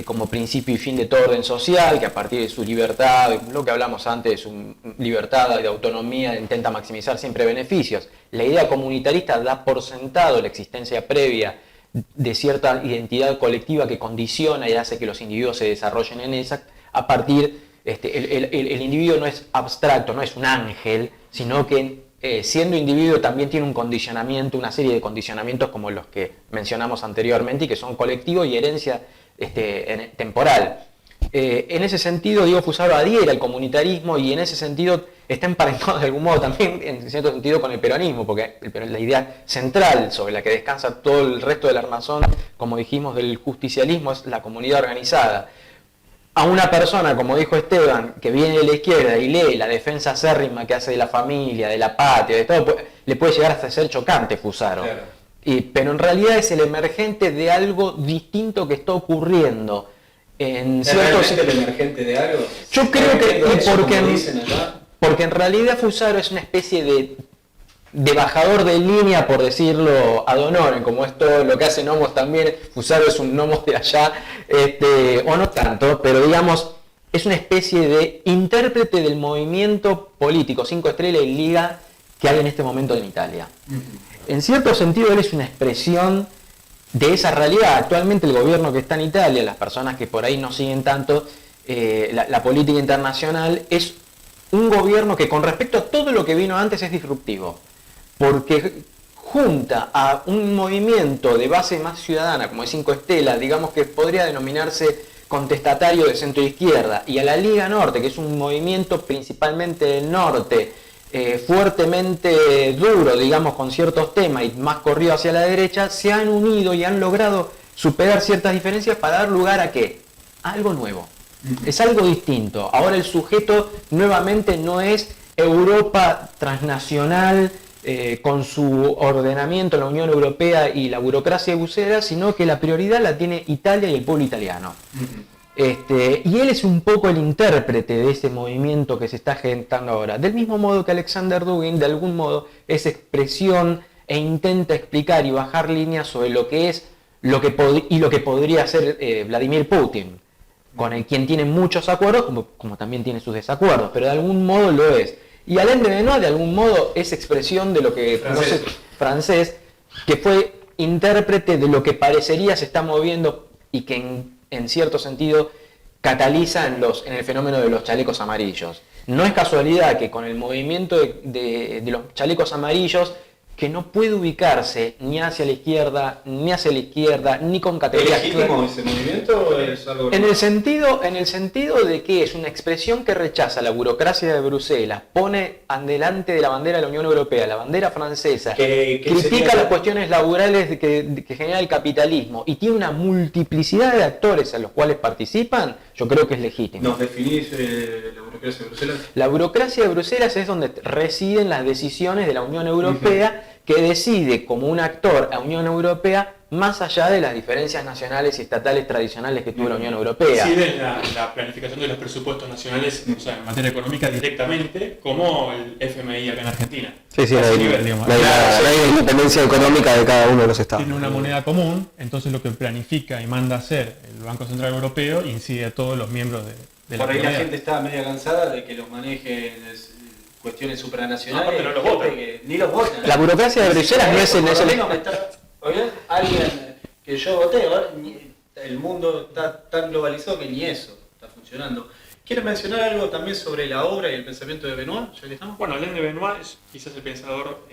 Speaker 4: como principio y fin de todo orden social, que a partir de su libertad, lo que hablamos antes, de su libertad de autonomía, intenta maximizar siempre beneficios. La idea comunitarista da por sentado la existencia previa de cierta identidad colectiva que condiciona y hace que los individuos se desarrollen en esa, a partir, el individuo no es abstracto, no es un ángel, sino que siendo individuo también tiene un condicionamiento, una serie de condicionamientos como los que mencionamos anteriormente y que son colectivos y herencia temporal. En ese sentido, Diego Fusaro adhiere al comunitarismo y en ese sentido está emparentado de algún modo también, en cierto sentido, con el peronismo, porque la idea central sobre la que descansa todo el resto del armazón, como dijimos, del justicialismo, es la comunidad organizada. A una persona, como dijo Esteban, que viene de la izquierda y lee la defensa acérrima que hace de la familia, de la patria, de todo, le puede llegar hasta ser chocante Fusaro. Claro. Pero en realidad es el emergente de algo distinto que está ocurriendo. En ciertos...
Speaker 1: ¿El emergente de algo?
Speaker 4: Yo creo que porque en realidad Fusaro es una especie de bajador de línea, por decirlo ad honorem, como es todo lo que hace Nomos también. Fusaro es un Nomos de allá, o no tanto, pero digamos, es una especie de intérprete del movimiento político 5 Estrellas y Liga que hay en este momento en Italia. En cierto sentido, él es una expresión de esa realidad. Actualmente el gobierno que está en Italia, las personas que por ahí no siguen tanto la política internacional, es un gobierno que con respecto a todo lo que vino antes es disruptivo, porque junta a un movimiento de base más ciudadana, como es 5 Estrellas, digamos que podría denominarse contestatario de centro-izquierda, y a la Liga Norte, que es un movimiento principalmente del norte, fuertemente duro, digamos, con ciertos temas y más corrido hacia la derecha, se han unido y han logrado superar ciertas diferencias para dar lugar a ¿qué? A algo nuevo. Es algo distinto. Ahora el sujeto nuevamente no es Europa transnacional con su ordenamiento, la Unión Europea y la burocracia de Bruselas, sino que la prioridad la tiene Italia y el pueblo italiano. Y él es un poco el intérprete de ese movimiento que se está gestando ahora. Del mismo modo que Alexander Dugin, de algún modo, es expresión e intenta explicar y bajar líneas sobre lo que es lo que podría ser Vladimir Putin, con el quien tiene muchos acuerdos, como también tiene sus desacuerdos, pero de algún modo lo es. Y Alain de Benoist, de algún modo, es expresión de lo que francés, que fue intérprete de lo que parecería se está moviendo y que en cierto sentido cataliza en el fenómeno de los chalecos amarillos. No es casualidad que con el movimiento de los chalecos amarillos, que no puede ubicarse ni hacia la izquierda, ni con categorías.
Speaker 1: ¿Es legítimo ese movimiento o es algo?
Speaker 4: En el sentido de que es una expresión que rechaza la burocracia de Bruselas, pone adelante de la bandera de la Unión Europea, la bandera francesa, critica las cuestiones laborales que genera el capitalismo y tiene una multiplicidad de actores a los cuales participan, yo creo que es legítimo.
Speaker 1: ¿Nos definís la burocracia de Bruselas?
Speaker 4: La burocracia de Bruselas es donde residen las decisiones de la Unión Europea, que decide como un actor a Unión Europea más allá de las diferencias nacionales y estatales tradicionales que tuvo la Unión Europea.
Speaker 3: Decide la planificación de los presupuestos nacionales, o sea, en materia económica directamente, como el FMI acá en Argentina.
Speaker 2: Sí, la independencia económica de cada uno de los estados.
Speaker 3: Tiene una moneda común, entonces lo que planifica y manda hacer el Banco Central Europeo incide a todos los miembros de la
Speaker 1: comunidad. Por ahí la gente está media cansada de que los manejen cuestiones supranacionales.
Speaker 3: No los votan.
Speaker 1: Ni los votan.
Speaker 4: La burocracia de Bruselas no es el...
Speaker 1: Fabián, alguien que yo voté, ahora el mundo está tan globalizado que ni eso está funcionando. ¿Quiere mencionar algo también sobre la obra y el pensamiento de Benoit, ya que estamos?
Speaker 3: Bueno, Alain de Benoit es quizás el pensador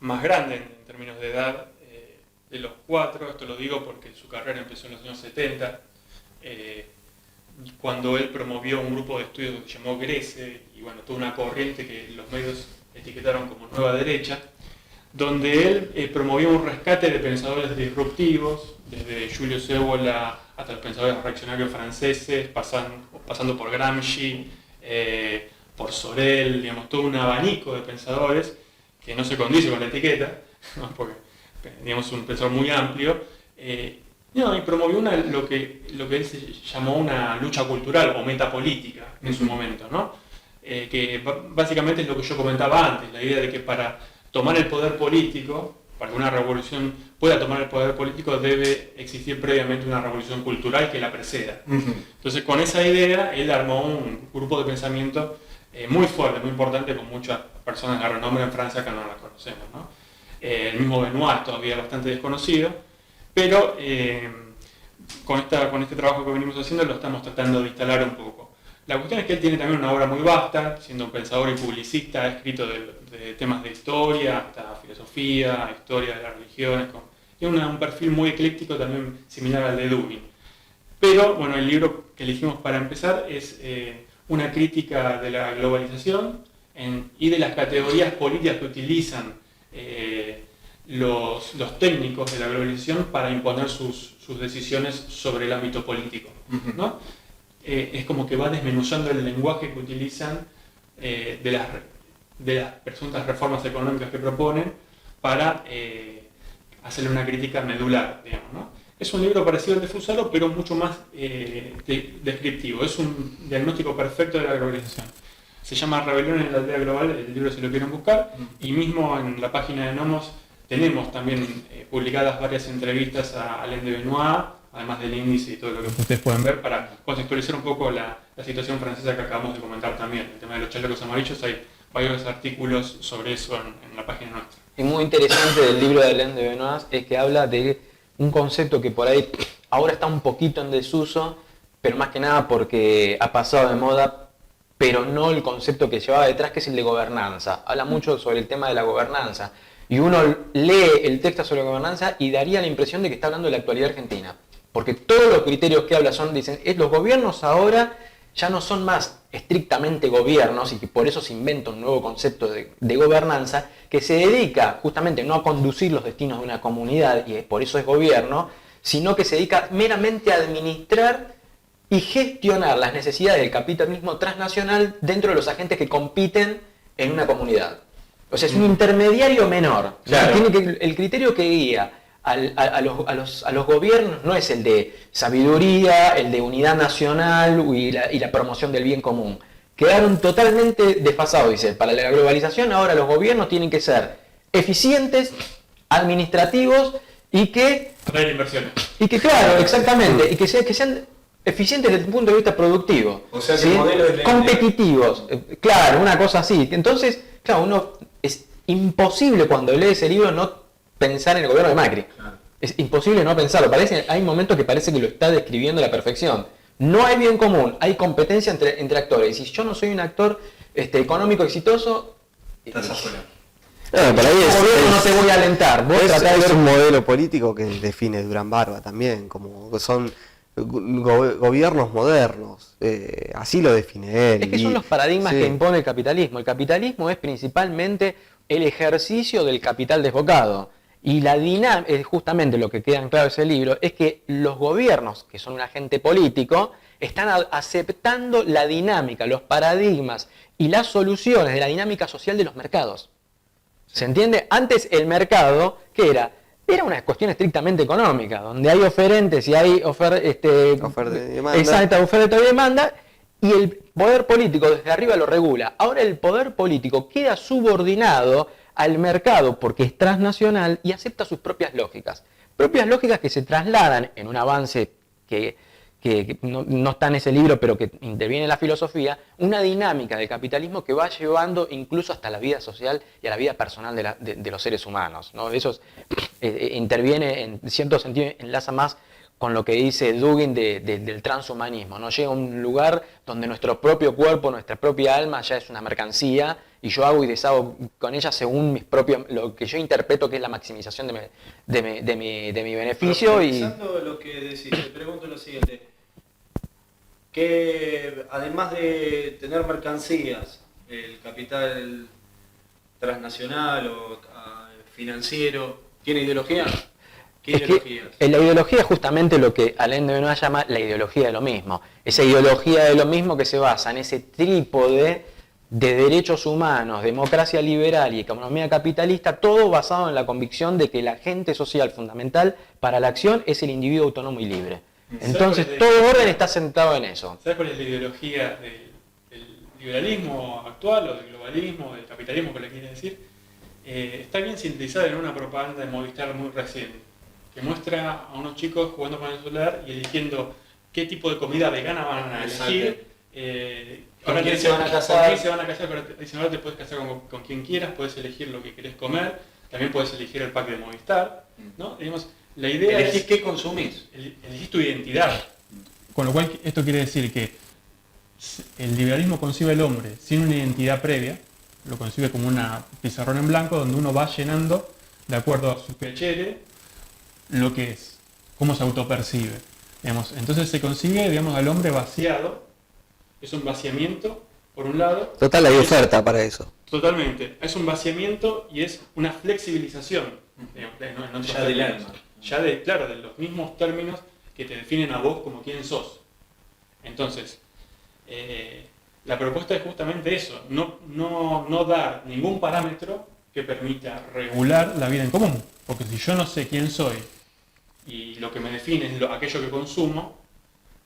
Speaker 3: más grande en términos de edad de los cuatro. Esto lo digo porque su carrera empezó en los años 70, cuando él promovió un grupo de estudios que se llamó Grece, y bueno, toda una corriente que los medios etiquetaron como Nueva Derecha, donde él promovió un rescate de pensadores disruptivos, desde Julius Evola hasta los pensadores reaccionarios franceses, pasando por Gramsci, por Sorel, digamos, todo un abanico de pensadores que no se condice con la etiqueta, ¿no? Porque digamos un pensador muy amplio, y promovió lo que él se llamó una lucha cultural o metapolítica en su momento, ¿no? Que básicamente es lo que yo comentaba antes, la idea de que para tomar el poder político, para que una revolución pueda tomar el poder político, debe existir previamente una revolución cultural que la preceda. Entonces, con esa idea, él armó un grupo de pensamiento muy fuerte, muy importante, con muchas personas de renombre en Francia que no las conocemos, ¿no? El mismo Benoit es todavía bastante desconocido, pero con este trabajo que venimos haciendo lo estamos tratando de instalar un poco. La cuestión es que él tiene también una obra muy vasta, siendo un pensador y publicista, ha escrito de temas de historia, hasta filosofía, historia de las religiones, tiene un perfil muy ecléctico también similar al de Dugin. Pero bueno, el libro que elegimos para empezar es una crítica de la globalización y de las categorías políticas que utilizan los técnicos de la globalización para imponer sus decisiones sobre el ámbito político, ¿no? Es como que va desmenuzando el lenguaje que utilizan de las presuntas reformas económicas que proponen para hacerle una crítica medular, digamos, ¿no? Es un libro parecido al de Fusaro, pero mucho más descriptivo. Es un diagnóstico perfecto de la globalización. Se llama Rebelión en la Aldea Global, el libro si lo quieren buscar, y mismo en la página de Nomos tenemos también publicadas varias entrevistas a Alain de Benoit, además del índice y todo lo que ustedes pueden ver, para contextualizar un poco la situación francesa que acabamos de comentar también. El tema de los chalecos amarillos, hay varios artículos sobre eso en la página nuestra.
Speaker 4: Y muy interesante del libro de Alain de Benoit es que habla de un concepto que por ahí ahora está un poquito en desuso, pero más que nada porque ha pasado de moda, pero no el concepto que llevaba detrás, que es el de gobernanza. Habla mucho sobre el tema de la gobernanza. Y uno lee el texto sobre la gobernanza y daría la impresión de que está hablando de la actualidad argentina. Porque todos los criterios que habla dicen, los gobiernos ahora ya no son más estrictamente gobiernos, y que por eso se inventa un nuevo concepto de gobernanza, que se dedica justamente no a conducir los destinos de una comunidad, y por eso es gobierno, sino que se dedica meramente a administrar y gestionar las necesidades del capitalismo transnacional dentro de los agentes que compiten en una comunidad. O sea, es un intermediario menor.
Speaker 1: Claro.
Speaker 4: El criterio que guía a los gobiernos no es el de sabiduría, el de unidad nacional y la promoción del bien común. Quedaron totalmente desfasados, dice. Para la globalización ahora los gobiernos tienen que ser eficientes, administrativos y que...
Speaker 3: Traer inversiones.
Speaker 4: Y que, claro, exactamente, y que sean eficientes desde el punto de vista productivo.
Speaker 1: O sea, que el modelo es
Speaker 4: competitivos. Claro, una cosa así. Entonces, claro, es imposible cuando lee ese libro no pensar en el gobierno de Macri. Claro. Es imposible no pensarlo. Hay momentos que parece que lo está describiendo a la perfección. No hay bien común, hay competencia entre actores. Y si yo no soy un actor económico exitoso,
Speaker 1: estás afuera.
Speaker 2: Para ahí
Speaker 4: no te voy a alentar. Vos
Speaker 2: es un modelo político que define Durán Barba también, como son gobiernos modernos, así lo define él.
Speaker 4: Es que son los paradigmas que impone el capitalismo. El capitalismo es principalmente el ejercicio del capital desbocado. Y la dinámica, justamente lo que queda en claro de ese libro, es que los gobiernos, que son un agente político, están aceptando la dinámica, los paradigmas y las soluciones de la dinámica social de los mercados. ¿Se entiende? Antes el mercado, ¿qué era? Era una cuestión estrictamente económica, donde hay oferentes y hay oferta y demanda, y el poder político desde arriba lo regula. Ahora el poder político queda subordinado al mercado porque es transnacional y acepta sus propias lógicas. Propias lógicas que se trasladan en un avance que que no está en ese libro, pero que interviene en la filosofía, una dinámica del capitalismo que va llevando incluso hasta la vida social y a la vida personal de los seres humanos, ¿no? Eso interviene, en cierto sentido, enlaza más con lo que dice Dugin del transhumanismo, ¿no? Llega a un lugar donde nuestro propio cuerpo, nuestra propia alma ya es una mercancía y yo hago y deshago con ella según lo que yo interpreto que es la maximización de mi beneficio.
Speaker 1: Pensando lo que decís, te pregunto lo siguiente, que además de tener mercancías, el capital transnacional o financiero, ¿tiene ideología? ¿Qué ideologías?
Speaker 4: La ideología es justamente lo que Alain de Benoist llama la ideología de lo mismo. Esa ideología de lo mismo que se basa en ese trípode de derechos humanos, democracia liberal y economía capitalista, todo basado en la convicción de que el agente social fundamental para la acción es el individuo autónomo y libre. Entonces todo orden está centrado en eso.
Speaker 3: ¿Sabes cuál es la ideología del liberalismo actual o del globalismo, del capitalismo que le quiere decir? Está bien sintetizada en una propaganda de Movistar muy reciente, que muestra a unos chicos jugando con el celular y eligiendo qué tipo de comida vegana van a elegir.
Speaker 1: ¿Con quién se van a casar?
Speaker 3: ¿Con quién se van a casar? Pero dicen, ahora te puedes casar con quien quieras, puedes elegir lo que querés comer, también puedes elegir el pack de Movistar, ¿no? Digamos, la idea
Speaker 1: ¿Elegís qué consumís?
Speaker 3: Elegís tu identidad. Con lo cual, esto quiere decir que el liberalismo concibe al hombre sin una identidad previa, lo concibe como una pizarrón en blanco donde uno va llenando, de acuerdo a su piacere, lo que es, cómo se autopercibe. Digamos, entonces se consigue, digamos, al hombre vaciado. Es un vaciamiento, por un lado.
Speaker 2: Total, hay oferta para eso.
Speaker 3: Totalmente. Es un vaciamiento y es una flexibilización. Digamos,
Speaker 1: ya del alma.
Speaker 3: Ya claro, de los mismos términos que te definen a vos como quién sos. Entonces, la propuesta es justamente eso. No dar ningún parámetro que permita regular la vida en común. Porque si yo no sé quién soy y lo que me define es aquello que consumo,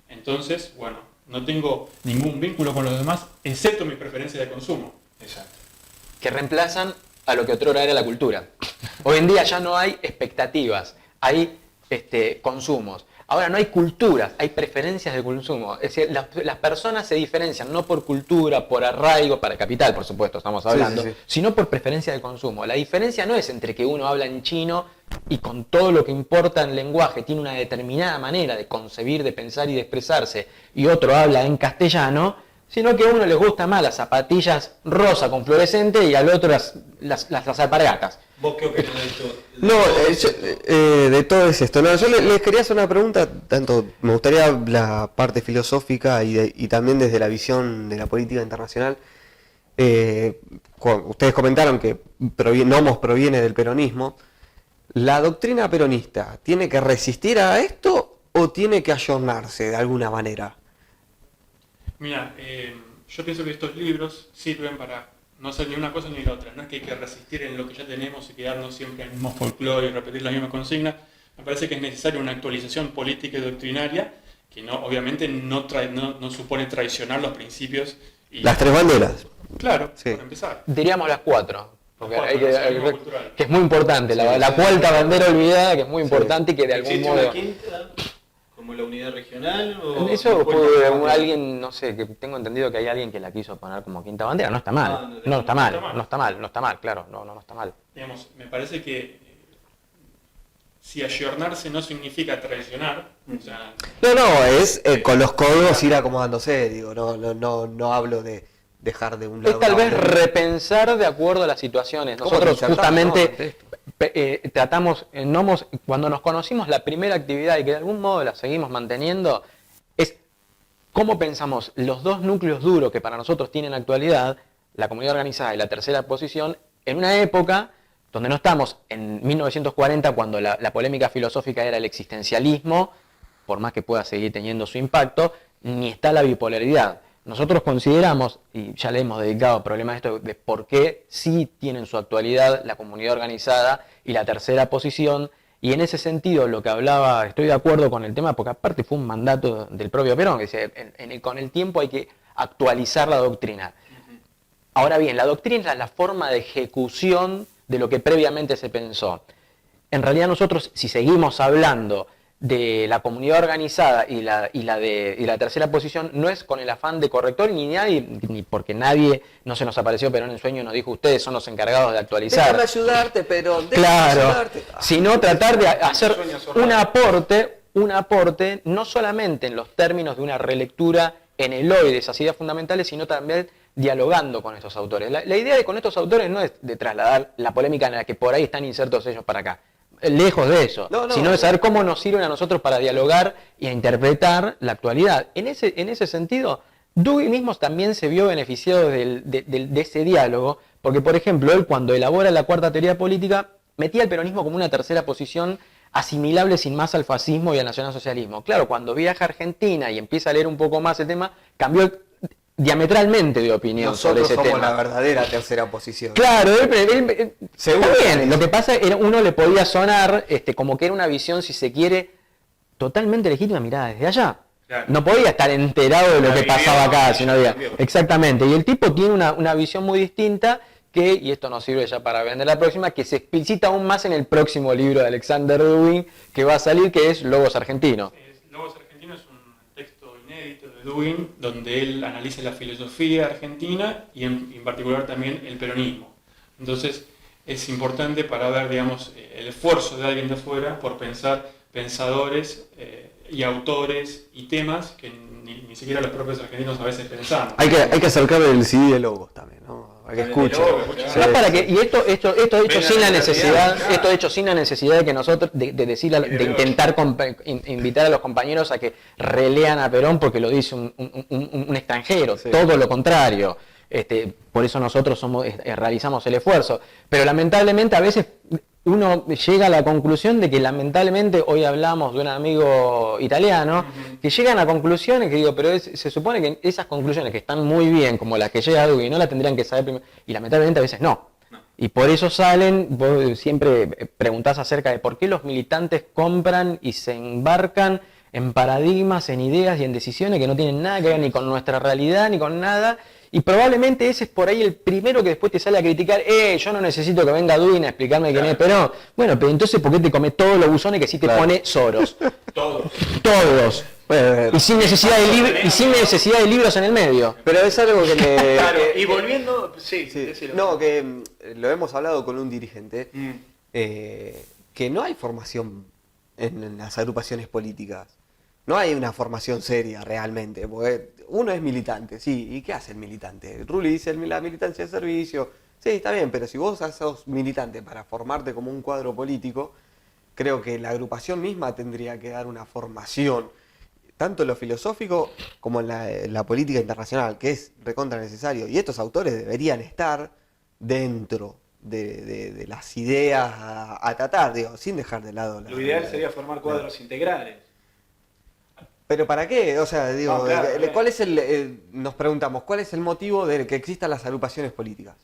Speaker 3: entonces, bueno, no tengo ningún vínculo con los demás, excepto mi preferencia de consumo.
Speaker 1: Exacto.
Speaker 4: Que reemplazan a lo que otrora era la cultura. Hoy en día ya no hay expectativas, hay consumos. Ahora no hay culturas, hay preferencias de consumo. Es decir, las personas se diferencian no por cultura, por arraigo, para capital, por supuesto, estamos hablando,
Speaker 2: sí.
Speaker 4: sino por preferencia de consumo. La diferencia no es entre que uno habla en chino y con todo lo que importa en lenguaje tiene una determinada manera de concebir, de pensar y de expresarse, y otro habla en castellano, sino que a uno le gusta más las zapatillas rosa con fluorescente y al otro las alpargatas.
Speaker 1: ¿Vos qué opinas de esto?
Speaker 2: No, de todo es esto. No, yo les quería hacer una pregunta, tanto me gustaría la parte filosófica y también desde la visión de la política internacional. Ustedes comentaron que Nomos proviene del peronismo. ¿La doctrina peronista tiene que resistir a esto o tiene que ayornarse de alguna manera?
Speaker 3: Mira, yo pienso que estos libros sirven para no ser ni una cosa ni la otra. No es que hay que resistir en lo que ya tenemos y quedarnos siempre en el mismo folclore y repetir la misma consigna. Me parece que es necesaria una actualización política y doctrinaria que obviamente no supone traicionar los principios.
Speaker 2: Las tres banderas.
Speaker 3: Claro,
Speaker 2: sí.
Speaker 3: para empezar.
Speaker 4: Diríamos las cuatro. Porque
Speaker 3: Cultural.
Speaker 4: que es muy importante, la cuarta bandera olvidada, que es muy importante y que de algún
Speaker 1: ¿Existe
Speaker 4: modo...
Speaker 1: una quinta, como la unidad regional? O
Speaker 4: Eso alguien, no sé, que tengo entendido que hay alguien que la quiso poner como quinta bandera, no está mal, no está mal, claro, no está mal.
Speaker 3: Digamos, me parece que si ayornarse no significa traicionar, o sea,
Speaker 2: No, es con los codos ir acomodándose, digo, no hablo de dejar de un lado.
Speaker 4: Es tal vez
Speaker 2: bandera.
Speaker 4: repensar de acuerdo a las situaciones. Nosotros justamente tratamos en Nomos, cuando nos conocimos, la primera actividad y que de algún modo la seguimos manteniendo, es cómo pensamos los dos núcleos duros que para nosotros tienen actualidad, la comunidad organizada y la tercera posición, en una época donde no estamos en 1940, cuando la polémica filosófica era el existencialismo, por más que pueda seguir teniendo su impacto, ni está la bipolaridad. Nosotros consideramos, y ya le hemos dedicado problemas a esto, de por qué sí tienen su actualidad la comunidad organizada y la tercera posición, y en ese sentido lo que hablaba, estoy de acuerdo con el tema, porque aparte fue un mandato del propio Perón, que decía, con el tiempo hay que actualizar la doctrina. Ahora bien, la doctrina es la forma de ejecución de lo que previamente se pensó. En realidad nosotros, si seguimos hablando de la comunidad organizada y la tercera posición no es con el afán de corrector ni porque nadie no se nos apareció Perón en sueño y nos dijo ustedes son los encargados de actualizar.
Speaker 2: Déjame ayudarte, pero
Speaker 4: claro,
Speaker 2: ayudarte.
Speaker 4: Sino tratar de hacer un aporte no solamente en los términos de una relectura en el hoy de esas ideas fundamentales, sino también dialogando con estos autores. La idea de con estos autores no es de trasladar la polémica en la que por ahí están insertos ellos para acá. Lejos de eso, sino de saber cómo nos sirven a nosotros para dialogar y a interpretar la actualidad. En ese sentido, Dewey mismo también se vio beneficiado de ese diálogo, porque por ejemplo, él cuando elabora la cuarta teoría política, metía al peronismo como una tercera posición asimilable sin más al fascismo y al nacionalsocialismo. Claro, cuando viaja a Argentina y empieza a leer un poco más el tema, cambió diametralmente de opinión sobre ese tema.
Speaker 2: Nosotros somos la verdadera tercera posición.
Speaker 4: Claro, también, lo que pasa era uno le podía sonar como que era una visión, si se quiere, totalmente legítima mirada desde allá. Claro. No podía estar enterado de lo que pasaba acá, sino había. Exactamente, y el tipo tiene una visión muy distinta que, y esto nos sirve ya para vender la próxima, que se explicita aún más en el próximo libro de Alexander Dewey que va a salir, que es Logos Argentino.
Speaker 3: Logos Argentino es un texto inédito de Dewey, donde él analiza la filosofía argentina y en particular también el peronismo. Entonces es importante para ver, digamos, el esfuerzo de alguien de afuera por pensar pensadores y autores y temas que ni siquiera los propios argentinos a veces pensamos.
Speaker 2: Hay que acercarle el CD de Logos también, ¿no? Para que escuche.
Speaker 4: Y esto hecho sin la necesidad de que nosotros de intentar invitar a los compañeros a que relean a Perón porque lo dice un extranjero, todo lo contrario. Por eso nosotros realizamos el esfuerzo, pero lamentablemente a veces uno llega a la conclusión de que lamentablemente, hoy hablamos de un amigo italiano, que llegan a conclusiones que digo, pero se supone que esas conclusiones que están muy bien, como las que llega Dewey, no las tendrían que saber primero, y lamentablemente a veces no. Y por eso vos siempre preguntás acerca de por qué los militantes compran y se embarcan en paradigmas, en ideas y en decisiones que no tienen nada que ver ni con nuestra realidad ni con nada. Y probablemente ese es por ahí el primero que después te sale a criticar, yo no necesito que venga Dewey a explicarme quién es Perón. Bueno, pero entonces ¿por qué te comes todos los buzones que sí te pone Soros? Todos. Y sin necesidad de libros en el medio.
Speaker 2: Pero es algo que me...
Speaker 1: Claro, y volviendo... Sí.
Speaker 2: No, que lo hemos hablado con un dirigente, que no hay formación en las agrupaciones políticas. No hay una formación seria realmente, porque uno es militante, sí, ¿y qué hace el militante? Rulli dice la militancia de servicio, sí, está bien, pero si vos sos militante para formarte como un cuadro político, creo que la agrupación misma tendría que dar una formación, tanto en lo filosófico como en la política internacional, que es recontra necesario, y estos autores deberían estar dentro de las ideas a tratar, digo, sin dejar de lado...
Speaker 1: Lo ideal sería formar cuadros integrales.
Speaker 2: ¿Pero para qué? O sea, digo,
Speaker 1: No, claro.
Speaker 2: ¿cuál es nos preguntamos, ¿cuál es el motivo de que existan las agrupaciones políticas?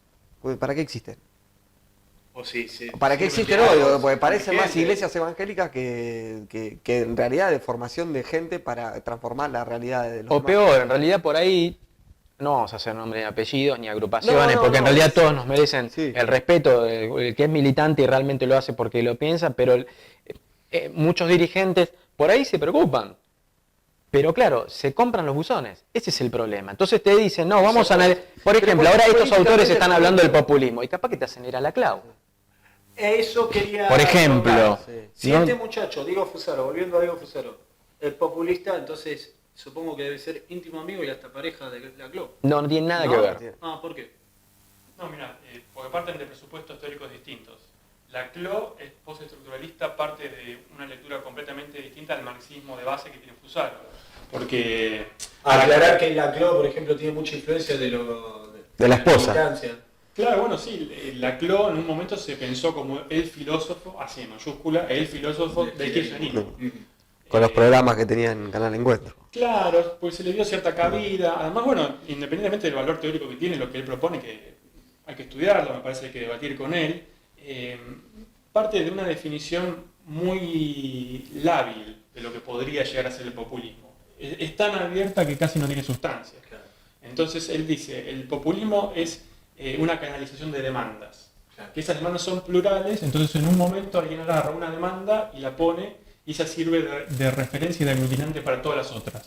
Speaker 2: ¿Para qué existen? ¿Para qué existen hoy? Porque parecen más iglesias evangélicas que en realidad de formación de gente para transformar la realidad de los demás.
Speaker 4: O peor, en realidad por ahí no vamos a hacer nombres ni apellidos ni agrupaciones, porque en realidad todos nos merecen el respeto, el que es militante y realmente lo hace porque lo piensa, pero muchos dirigentes por ahí se preocupan. Pero claro, se compran los buzones. Ese es el problema. Entonces te dicen, no, vamos a analizar. Por ejemplo, ahora estos autores están hablando del populismo. Y capaz que te hacen ir a la clau.
Speaker 1: Eso quería...
Speaker 4: Por ejemplo.
Speaker 1: Si este muchacho, Diego Fusaro, volviendo a Diego Fusaro, es populista, entonces supongo que debe ser íntimo amigo y hasta pareja de la CLO.
Speaker 4: No tiene nada que ver.
Speaker 1: ¿Por qué?
Speaker 3: No, mira, porque parten de presupuestos teóricos distintos. La CLO es postestructuralista, parte de una lectura completamente distinta al marxismo de base que tiene Fusaro. Porque...
Speaker 1: Aclarar que la CLO, por ejemplo, tiene mucha influencia de
Speaker 2: la esposa.
Speaker 1: Militancia.
Speaker 3: Claro, bueno, sí, la CLO en un momento se pensó como el filósofo, así en mayúscula, el filósofo del kirchnerismo.
Speaker 2: Con los programas que tenía en Canal Encuentro.
Speaker 3: Claro, pues se le dio cierta cabida. Además, bueno, independientemente del valor teórico que tiene, lo que él propone, que hay que estudiarlo, me parece que hay que debatir con él, parte de una definición muy lábil de lo que podría llegar a ser el populismo. Es tan abierta que casi no tiene sustancia. Entonces él dice, el populismo es una canalización de demandas. Que esas demandas son plurales, entonces en un momento alguien agarra una demanda y la pone, y esa sirve de referencia y de aglutinante para todas las otras.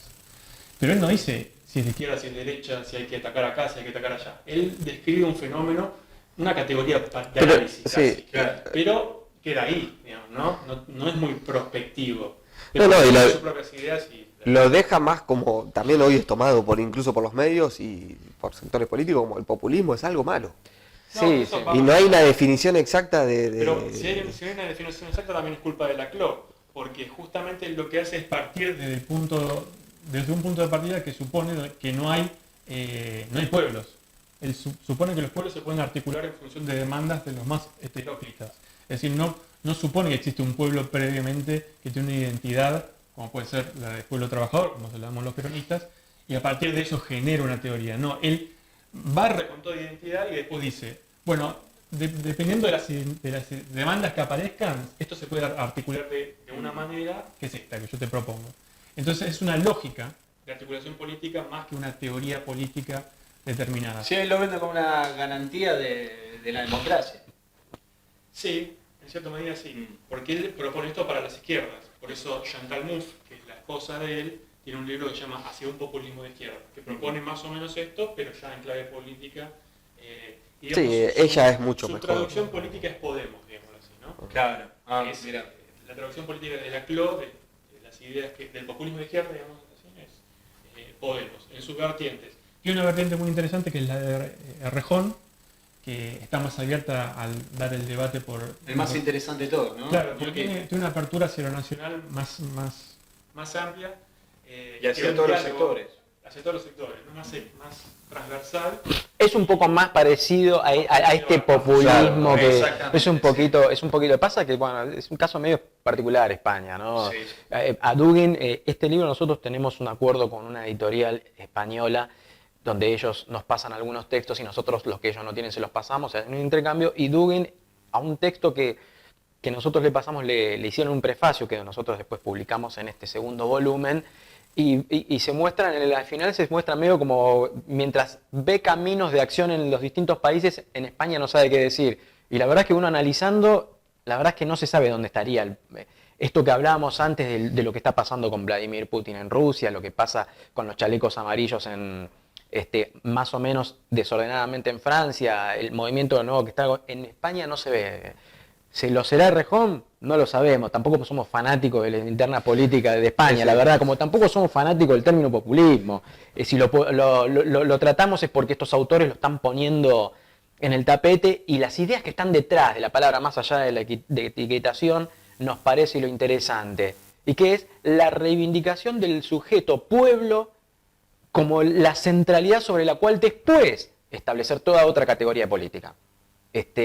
Speaker 3: Pero él no dice si es de izquierda, si es de derecha, si hay que atacar acá, si hay que atacar allá. Él describe un fenómeno, una categoría de análisis,
Speaker 2: sí,
Speaker 3: claro, pero queda ahí, digamos, no es muy prospectivo.
Speaker 2: No,
Speaker 3: Pero
Speaker 2: y
Speaker 3: tiene sus propias ideas y
Speaker 2: lo deja más como, también hoy es tomado incluso por los medios y por sectores políticos, como el populismo es algo malo.
Speaker 4: Sí,
Speaker 3: eso
Speaker 4: sí.
Speaker 3: va
Speaker 2: Y no hay una definición exacta
Speaker 3: Pero si hay una definición exacta también es culpa de Laclau, porque justamente lo que hace es partir desde un punto de partida que supone que no hay pueblos. Él supone que los pueblos se pueden articular en función de demandas de los más heteróclitas. Es decir, no supone que existe un pueblo previamente que tiene una identidad, como puede ser la del pueblo trabajador, como se le llamamos los peronistas, y a partir de eso genera una teoría. No, él barre con toda identidad y después dice, bueno, dependiendo de las demandas que aparezcan, esto se puede articular de una manera que es esta que yo te propongo. Entonces es una lógica de articulación política más que una teoría política determinada.
Speaker 1: Sí, él lo vende como una garantía de la democracia.
Speaker 3: Sí, en cierta medida sí, porque él propone esto para las izquierdas. Por eso Chantal Mouffe, que es la esposa de él, tiene un libro que se llama Hacia un populismo de izquierda, que propone más o menos esto, pero ya en clave política. Digamos,
Speaker 2: Sí, ella es mucho
Speaker 3: su
Speaker 2: mejor.
Speaker 3: traducción política es Podemos, digámoslo así, ¿no?
Speaker 1: Claro.
Speaker 3: Mira. La traducción política de Laclau, de las ideas del populismo de izquierda, digamos así, es Podemos, en sus vertientes. Y una vertiente muy interesante que es la de Errejón, que está más abierta al dar el debate por...
Speaker 1: El más interesante de todos, ¿no?
Speaker 3: Claro, porque tiene una apertura hacia lo nacional más amplia.
Speaker 1: Y hacia todos los sectores.
Speaker 3: Hacia todos los sectores, ¿no? Más transversal.
Speaker 4: Es un poco más parecido a este populismo,
Speaker 1: Claro,
Speaker 4: que
Speaker 1: exactamente,
Speaker 4: es un poquito, pasa que bueno, es un caso medio particular España, ¿no?
Speaker 1: Sí.
Speaker 4: A Dugin, este libro nosotros tenemos un acuerdo con una editorial española donde ellos nos pasan algunos textos y nosotros los que ellos no tienen se los pasamos en un intercambio, y Dugin a un texto que nosotros le pasamos le hicieron un prefacio que nosotros después publicamos en este segundo volumen. Y se muestran, al final se muestra medio como, mientras ve caminos de acción en los distintos países, en España no sabe qué decir. Y la verdad es que uno analizando, la verdad es que no se sabe dónde estaría esto que hablábamos antes de lo que está pasando con Vladimir Putin en Rusia, lo que pasa con los chalecos amarillos más o menos desordenadamente en Francia, el movimiento de nuevo que está en España no se ve. ¿Se lo será Errejón? No lo sabemos, tampoco somos fanáticos de la interna política de España, sí, la verdad, como tampoco somos fanáticos del término populismo. Si lo tratamos es porque estos autores lo están poniendo en el tapete y las ideas que están detrás de la palabra, más allá de la etiquetación, nos parece lo interesante. Y que es la reivindicación del sujeto pueblo como la centralidad sobre la cual después establecer toda otra categoría política.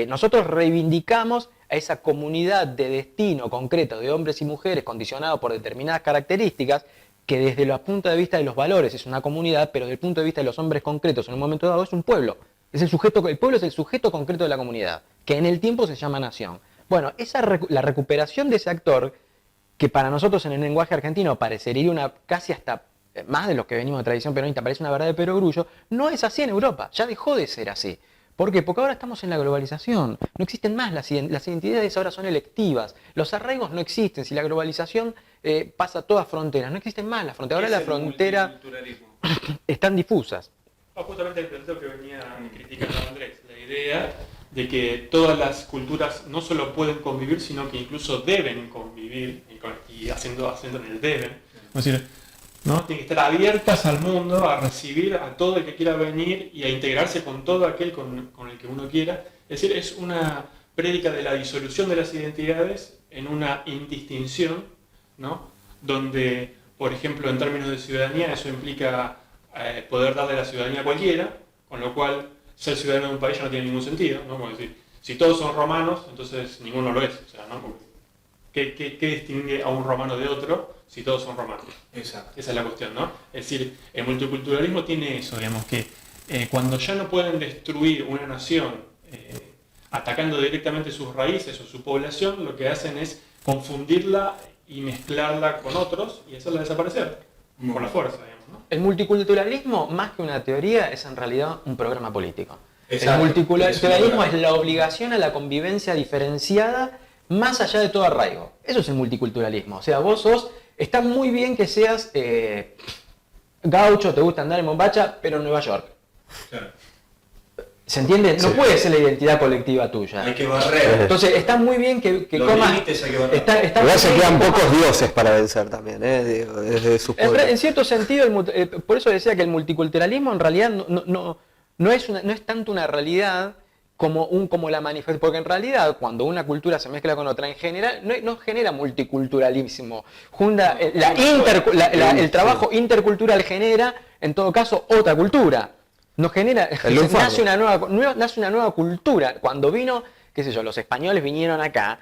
Speaker 4: Nosotros reivindicamos a esa comunidad de destino concreto de hombres y mujeres condicionados por determinadas características que desde el punto de vista de los valores es una comunidad, pero desde el punto de vista de los hombres concretos en un momento dado es un pueblo. El pueblo es el sujeto concreto de la comunidad, que en el tiempo se llama nación. Bueno, la recuperación de ese actor, que para nosotros en el lenguaje argentino parecería casi hasta más de los que venimos de tradición peronista, parece una verdad de perogrullo, no es así en Europa, ya dejó de ser así. ¿Por qué? Porque ahora estamos en la globalización, no existen más las identidades, ahora son electivas, los arraigos no existen, si la globalización pasa todas fronteras, no existen más las fronteras, ahora la frontera están difusas.
Speaker 3: Justamente el planteo que venía criticando Andrés, la idea de que todas las culturas no solo pueden convivir, sino que incluso deben convivir, y haciendo en el deben, es decir, ¿no? Tienen que estar abiertas al mundo, a recibir a todo el que quiera venir y a integrarse con todo aquel con el que uno quiera. Es decir, es una prédica de la disolución de las identidades en una indistinción, ¿no? Donde, por ejemplo, en términos de ciudadanía, eso implica poder darle la ciudadanía a cualquiera, con lo cual ser ciudadano de un país ya no tiene ningún sentido, ¿no? Como decir, si todos son romanos, entonces ninguno lo es. O sea, ¿no? ¿Qué distingue a un romano de otro si todos son romanos?
Speaker 1: Exacto.
Speaker 3: Esa es la cuestión, ¿no? Es decir, el multiculturalismo tiene eso, digamos, que cuando ya no pueden destruir una nación atacando directamente sus raíces o su población, lo que hacen es confundirla y mezclarla con otros y hacerla desaparecer por la fuerza, digamos, ¿no?
Speaker 4: El multiculturalismo, más que una teoría, es en realidad un programa político.
Speaker 1: Exacto.
Speaker 4: El multiculturalismo es la obligación a la convivencia diferenciada más allá de todo arraigo. Eso es el multiculturalismo. O sea, está muy bien que seas gaucho, te gusta andar en bombacha, pero en Nueva York.
Speaker 1: Claro.
Speaker 4: ¿Se entiende? No
Speaker 1: Sí.
Speaker 4: puede ser la identidad colectiva tuya.
Speaker 1: Hay que barrer.
Speaker 4: Entonces está muy bien que
Speaker 1: Los
Speaker 4: comas...
Speaker 1: límites hay que barrer.
Speaker 4: Está
Speaker 2: Igual
Speaker 4: muy
Speaker 2: se
Speaker 4: bien
Speaker 2: quedan
Speaker 4: que comas-
Speaker 2: pocos dioses para vencer también, digo, desde sus pueblos.
Speaker 4: En cierto sentido, por eso decía que el multiculturalismo en realidad no es tanto una realidad como la manifestación, porque en realidad cuando una cultura se mezcla con otra, en general no genera multiculturalismo. El trabajo intercultural genera, en todo caso, otra cultura. Nos genera, nace una nueva cultura. Cuando vino, qué sé yo, los españoles vinieron acá,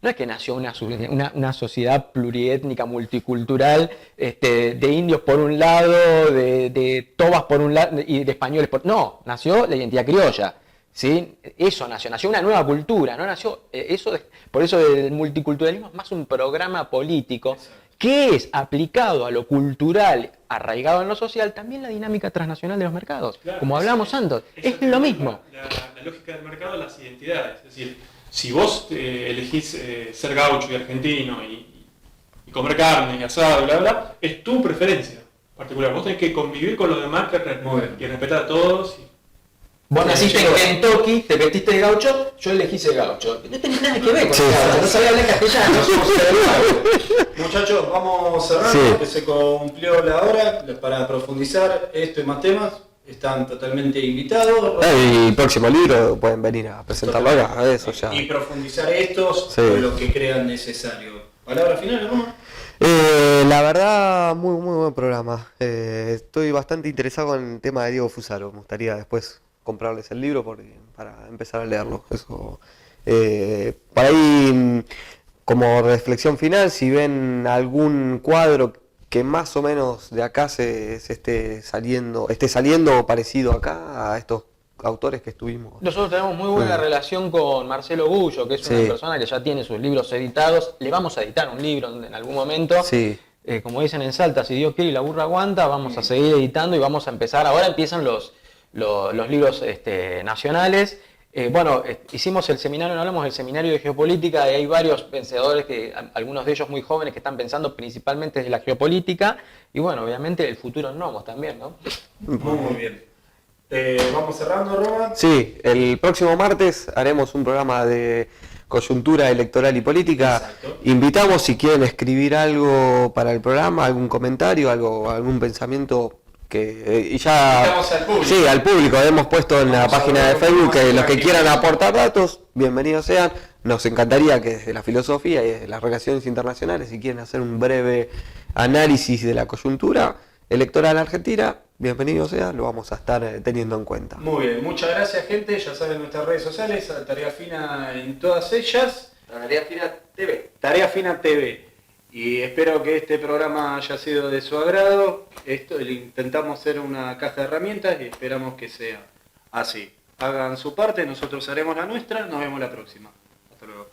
Speaker 4: no es que nació una sociedad pluriétnica, multicultural, de indios por un lado, de tobas por un lado y de españoles por... No, nació la identidad criolla. ¿Sí? Eso nació una nueva cultura, no nació por eso el multiculturalismo es más un programa político que es aplicado a lo cultural, arraigado en lo social, también la dinámica transnacional de los mercados,
Speaker 3: Claro,
Speaker 4: como hablamos antes, es lo mismo.
Speaker 3: La lógica del mercado, las identidades. Es decir, si vos elegís ser gaucho y argentino y comer carne y asado, bla, bla, es tu preferencia particular. Vos tenés que convivir con los demás y respetar a todos.
Speaker 4: Vos naciste en Kentucky, te vestiste de gaucho, yo elegí ser gaucho. No tenés nada que ver con el gaucho, no sabía hablar castellano, somos
Speaker 1: Muchachos, vamos cerrando,
Speaker 2: Sí.
Speaker 1: que se cumplió la hora para profundizar esto y más temas. Están totalmente invitados.
Speaker 2: Y el próximo libro pueden venir a presentarlo acá, eso ya.
Speaker 1: Y profundizar estos
Speaker 2: Sí.
Speaker 1: con lo que crean necesario. Palabra final, ¿no?
Speaker 2: La verdad, muy buen programa. Estoy bastante interesado en el tema de Diego Fusaro. Me gustaría después comprarles el libro para empezar a leerlo. Eso. Por ahí, como reflexión final, si ven algún cuadro que más o menos de acá se esté saliendo parecido acá a estos autores que estuvimos.
Speaker 4: Nosotros tenemos muy buena relación con Marcelo Gullo, que es una
Speaker 2: Sí.
Speaker 4: persona que ya tiene sus libros editados. Le vamos a editar un libro en algún momento.
Speaker 2: Sí.
Speaker 4: Como dicen en Salta, si Dios quiere y la burra aguanta, vamos a seguir editando y vamos a empezar. Ahora empiezan los libros nacionales. Hicimos el seminario, no hablamos del seminario de geopolítica, y hay varios pensadores, algunos de ellos muy jóvenes, que están pensando principalmente desde la geopolítica. Y bueno, obviamente el futuro en Nomos también, ¿no?
Speaker 1: Muy bien. Vamos cerrando, Roma.
Speaker 2: Sí, el próximo martes haremos un programa de coyuntura electoral y política.
Speaker 1: Exacto.
Speaker 2: Invitamos, si quieren escribir algo para el programa, algún comentario, algún pensamiento y ya...
Speaker 1: Invitamos al público.
Speaker 2: Sí, al público. Hemos puesto en la
Speaker 1: Vamos a
Speaker 2: página
Speaker 1: hablar
Speaker 2: de
Speaker 1: un poco
Speaker 2: Facebook
Speaker 1: más
Speaker 2: que
Speaker 1: de
Speaker 2: los que quieran
Speaker 1: tranquilidad.
Speaker 2: aportar datos, bienvenidos sean. Nos encantaría que desde la filosofía y desde las relaciones internacionales, si quieren hacer un breve análisis de la coyuntura electoral argentina, bienvenido sea, lo vamos a estar teniendo en cuenta.
Speaker 1: Muy bien, muchas gracias, gente. Ya saben nuestras redes sociales, Tarea Fina en todas ellas.
Speaker 2: Tarea Fina TV.
Speaker 1: Tarea Fina TV. Y espero que este programa haya sido de su agrado. Intentamos hacer una caja de herramientas y esperamos que sea así. Hagan su parte, nosotros haremos la nuestra. Nos vemos la próxima. Hasta luego.